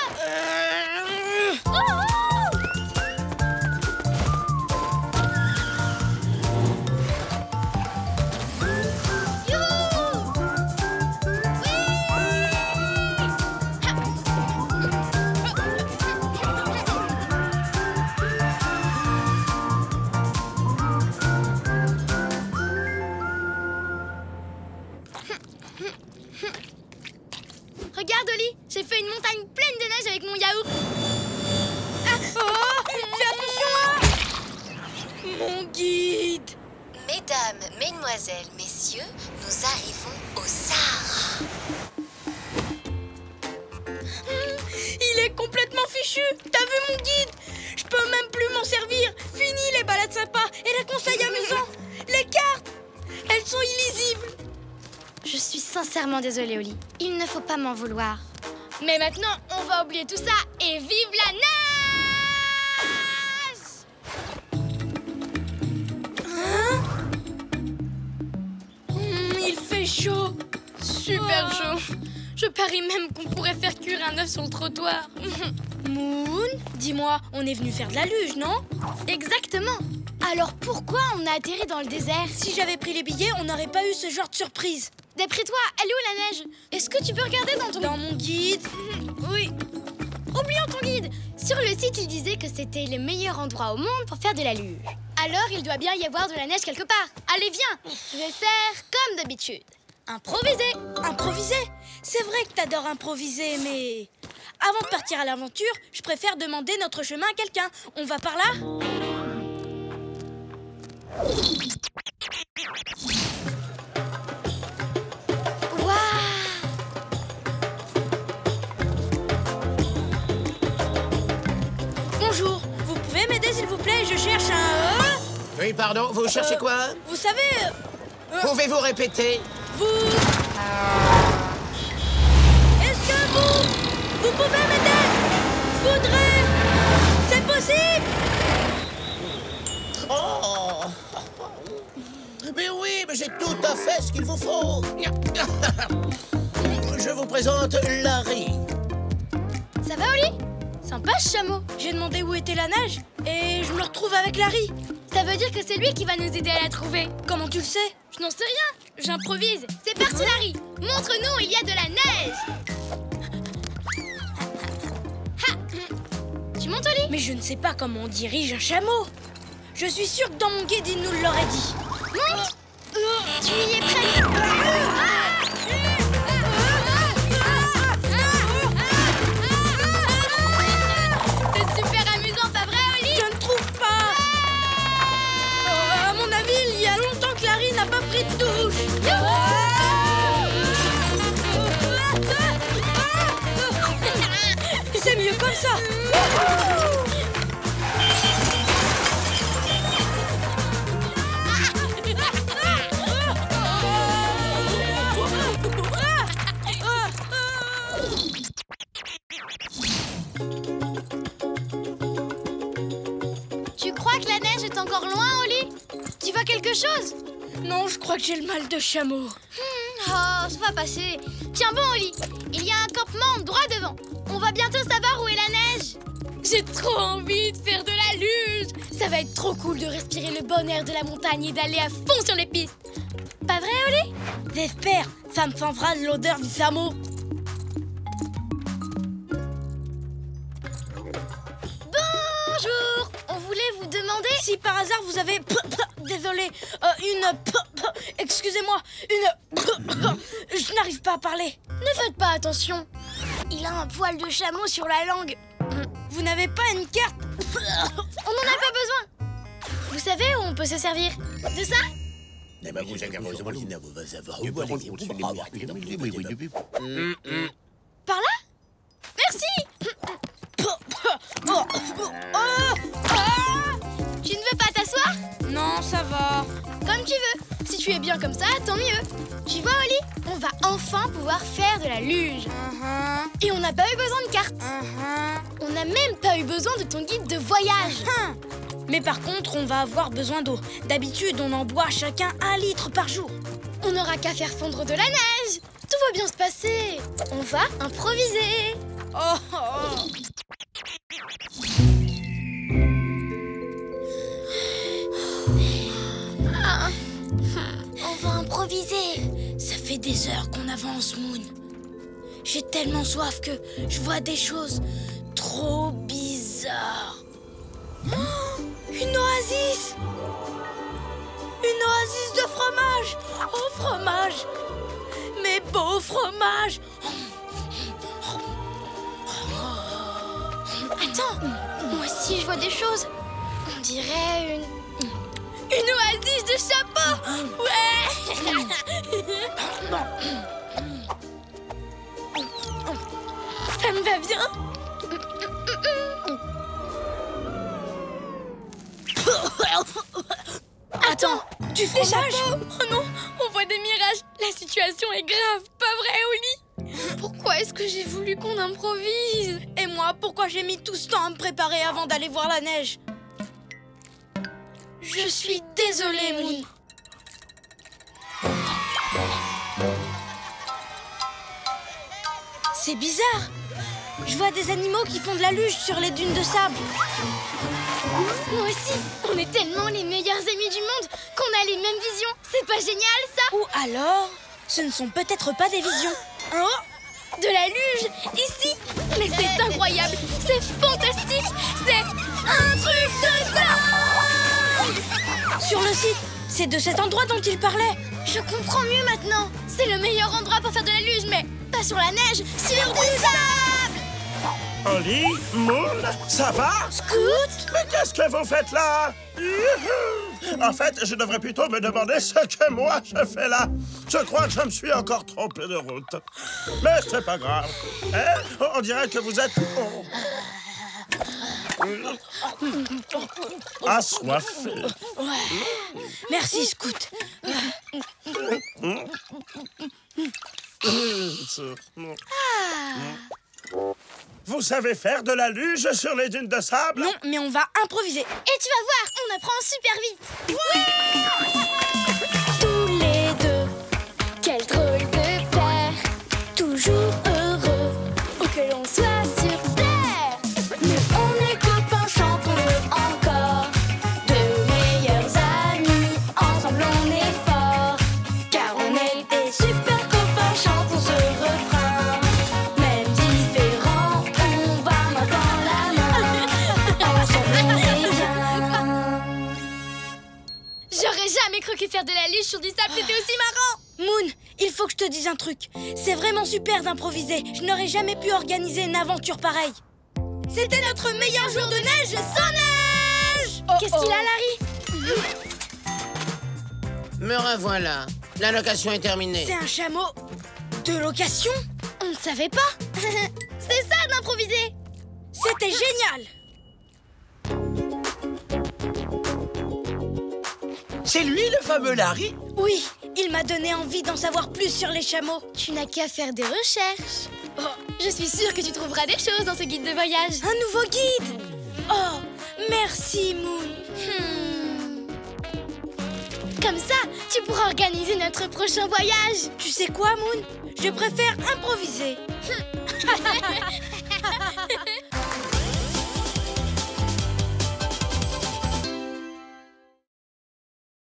Regarde, Oli, j'ai fait une montagne pleine de neige avec mon yaourt. Fais attention! Mon guide! Mesdames, mesdemoiselles, messieurs, nous arrivons au Sahara. Il est complètement fichu! T'as vu mon guide? Je peux même plus m'en servir! Fini les balades sympas et les conseils amusants! Les cartes! Elles sont illisibles! Je suis sincèrement désolée, Oli. Il ne faut pas m'en vouloir. Mais maintenant, on va oublier tout ça et vive la neige! Il fait chaud! Super chaud. Je parie même qu'on pourrait faire cuire un œuf sur le trottoir. Moon, dis-moi, on est venu faire de la luge, non? Exactement. Alors pourquoi on a atterri dans le désert? Si j'avais pris les billets, on n'aurait pas eu ce genre de surprise. D'après toi, elle est où la neige? Est-ce que tu peux regarder dans mon guide? Oui. Oublions ton guide. Sur le site, il disait que c'était le meilleur endroit au monde pour faire de la luge. Alors, il doit bien y avoir de la neige quelque part. Allez, viens. Je vais faire comme d'habitude. Improviser. Improviser? C'est vrai que t'adores improviser, mais... Avant de partir à l'aventure, je préfère demander notre chemin à quelqu'un. On va par là? Bonjour, vous pouvez m'aider s'il vous plaît? Je cherche un... Oui, pardon, vous cherchez quoi? Vous savez... Pouvez-vous répéter? Vous... Est-ce que vous pouvez m'aider? Je voudrais... C'est possible? Oh! Mais oui, mais j'ai tout à fait ce qu'il vous faut. Je vous présente Larry. Ça va, Oli? Sympa, ce chameau. J'ai demandé où était la neige et je me retrouve avec Larry. Ça veut dire que c'est lui qui va nous aider à la trouver. Comment tu le sais? Je n'en sais rien. J'improvise. C'est parti, Larry. Montre-nous où il y a de la neige. Ha! Tu montes, Oli? Mais je ne sais pas comment on dirige un chameau. Je suis sûre que dans mon guide, il nous l'aurait dit. Monte! Tu y es prête? C'est super amusant, pas vrai, Oli? Je ne trouve pas. À mon avis, il y a longtemps que Larry n'a pas pris de douche. C'est mieux comme ça. Olé, tu vois quelque chose? Non, je crois que j'ai le mal de chameau. Oh, ça va passer. Tiens bon, Oli, il y a un campement droit devant. On va bientôt savoir où est la neige. J'ai trop envie de faire de la luge. Ça va être trop cool de respirer le bon air de la montagne et d'aller à fond sur les pistes. Pas vrai, Oli? J'espère, ça me changera de l'odeur du chameau. Bonjour. On voulait vous demander... Si par hasard vous avez... Désolé, excusez-moi, je n'arrive pas à parler. Ne faites pas attention. Il a un poil de chameau sur la langue. Vous n'avez pas une carte? On n'en a pas besoin. Vous savez où on peut se servir de ça? Par là? Merci. Tu ne veux pas t'asseoir? Non, ça va. Comme tu veux. Si tu es bien comme ça, tant mieux. Tu vois, Oli, on va enfin pouvoir faire de la luge. Et on n'a pas eu besoin de carte. On n'a même pas eu besoin de ton guide de voyage. Mais par contre, on va avoir besoin d'eau. D'habitude, on en boit chacun 1 litre par jour. On n'aura qu'à faire fondre de la neige. Tout va bien se passer. On va improviser. On va improviser. Ça fait des heures qu'on avance, Moon. J'ai tellement soif que je vois des choses trop bizarres. Une oasis! Une oasis de fromage! Oh, fromage! Mes beaux fromages! Attends, moi aussi je vois des choses. On dirait une oasis de chapeau. Ouais. Ça me va bien. Attends, tu fais chapeau? Oh non, on voit des mirages. La situation est grave, pas vrai, Oli? Pourquoi est-ce que j'ai voulu qu'on improvise? Et moi, pourquoi j'ai mis tout ce temps à me préparer avant d'aller voir la neige? Je suis désolée, Moon. C'est bizarre. Je vois des animaux qui font de la luge sur les dunes de sable. Moi aussi, on est tellement les meilleurs amis du monde qu'on a les mêmes visions. C'est pas génial, ça? Ou alors, ce ne sont peut-être pas des visions. De la luge, ici? Mais c'est incroyable, c'est fantastique, c'est un truc de dingue! Sur le site, c'est de cet endroit dont il parlait. Je comprends mieux maintenant. C'est le meilleur endroit pour faire de la luge, mais pas sur la neige, sur du sable! Oli, Moon, ça va? Scoot? Mais qu'est-ce que vous faites là? En fait, je devrais plutôt me demander ce que moi je fais là. Je crois que je me suis encore trompé de route. Mais c'est pas grave. Hein? On dirait que vous êtes... assoiffé. Merci, Scoot. Vous savez faire de la luge sur les dunes de sable? Non, mais on va improviser. Et tu vas voir, on apprend super vite. Tous les deux, quel drôle de paire, toujours heureux, où que l'on soit sur terre. Nous on est copains, chantons-le encore, de meilleurs amis, ensemble on est forts, car on est des super copains, chantons ce refrain. Même différents, on va main dans la main, ensemble on est bien. J'aurais jamais cru que faire de la luge sur du sable c'était aussi marrant. Moon, il faut que je te dise un truc. C'est vraiment super d'improviser. Je n'aurais jamais pu organiser une aventure pareille. C'était notre meilleur jour de neige sans neige. Qu'est-ce qu'il a, Larry? Me revoilà. La location est terminée. C'est un chameau de location? On ne savait pas. C'est ça d'improviser. C'était génial. C'est lui, le fameux Larry? Oui, il m'a donné envie d'en savoir plus sur les chameaux. Tu n'as qu'à faire des recherches. Je suis sûre que tu trouveras des choses dans ce guide de voyage. Un nouveau guide? Oh, merci, Moon. Comme ça, tu pourras organiser notre prochain voyage. Tu sais quoi, Moon? Je préfère improviser.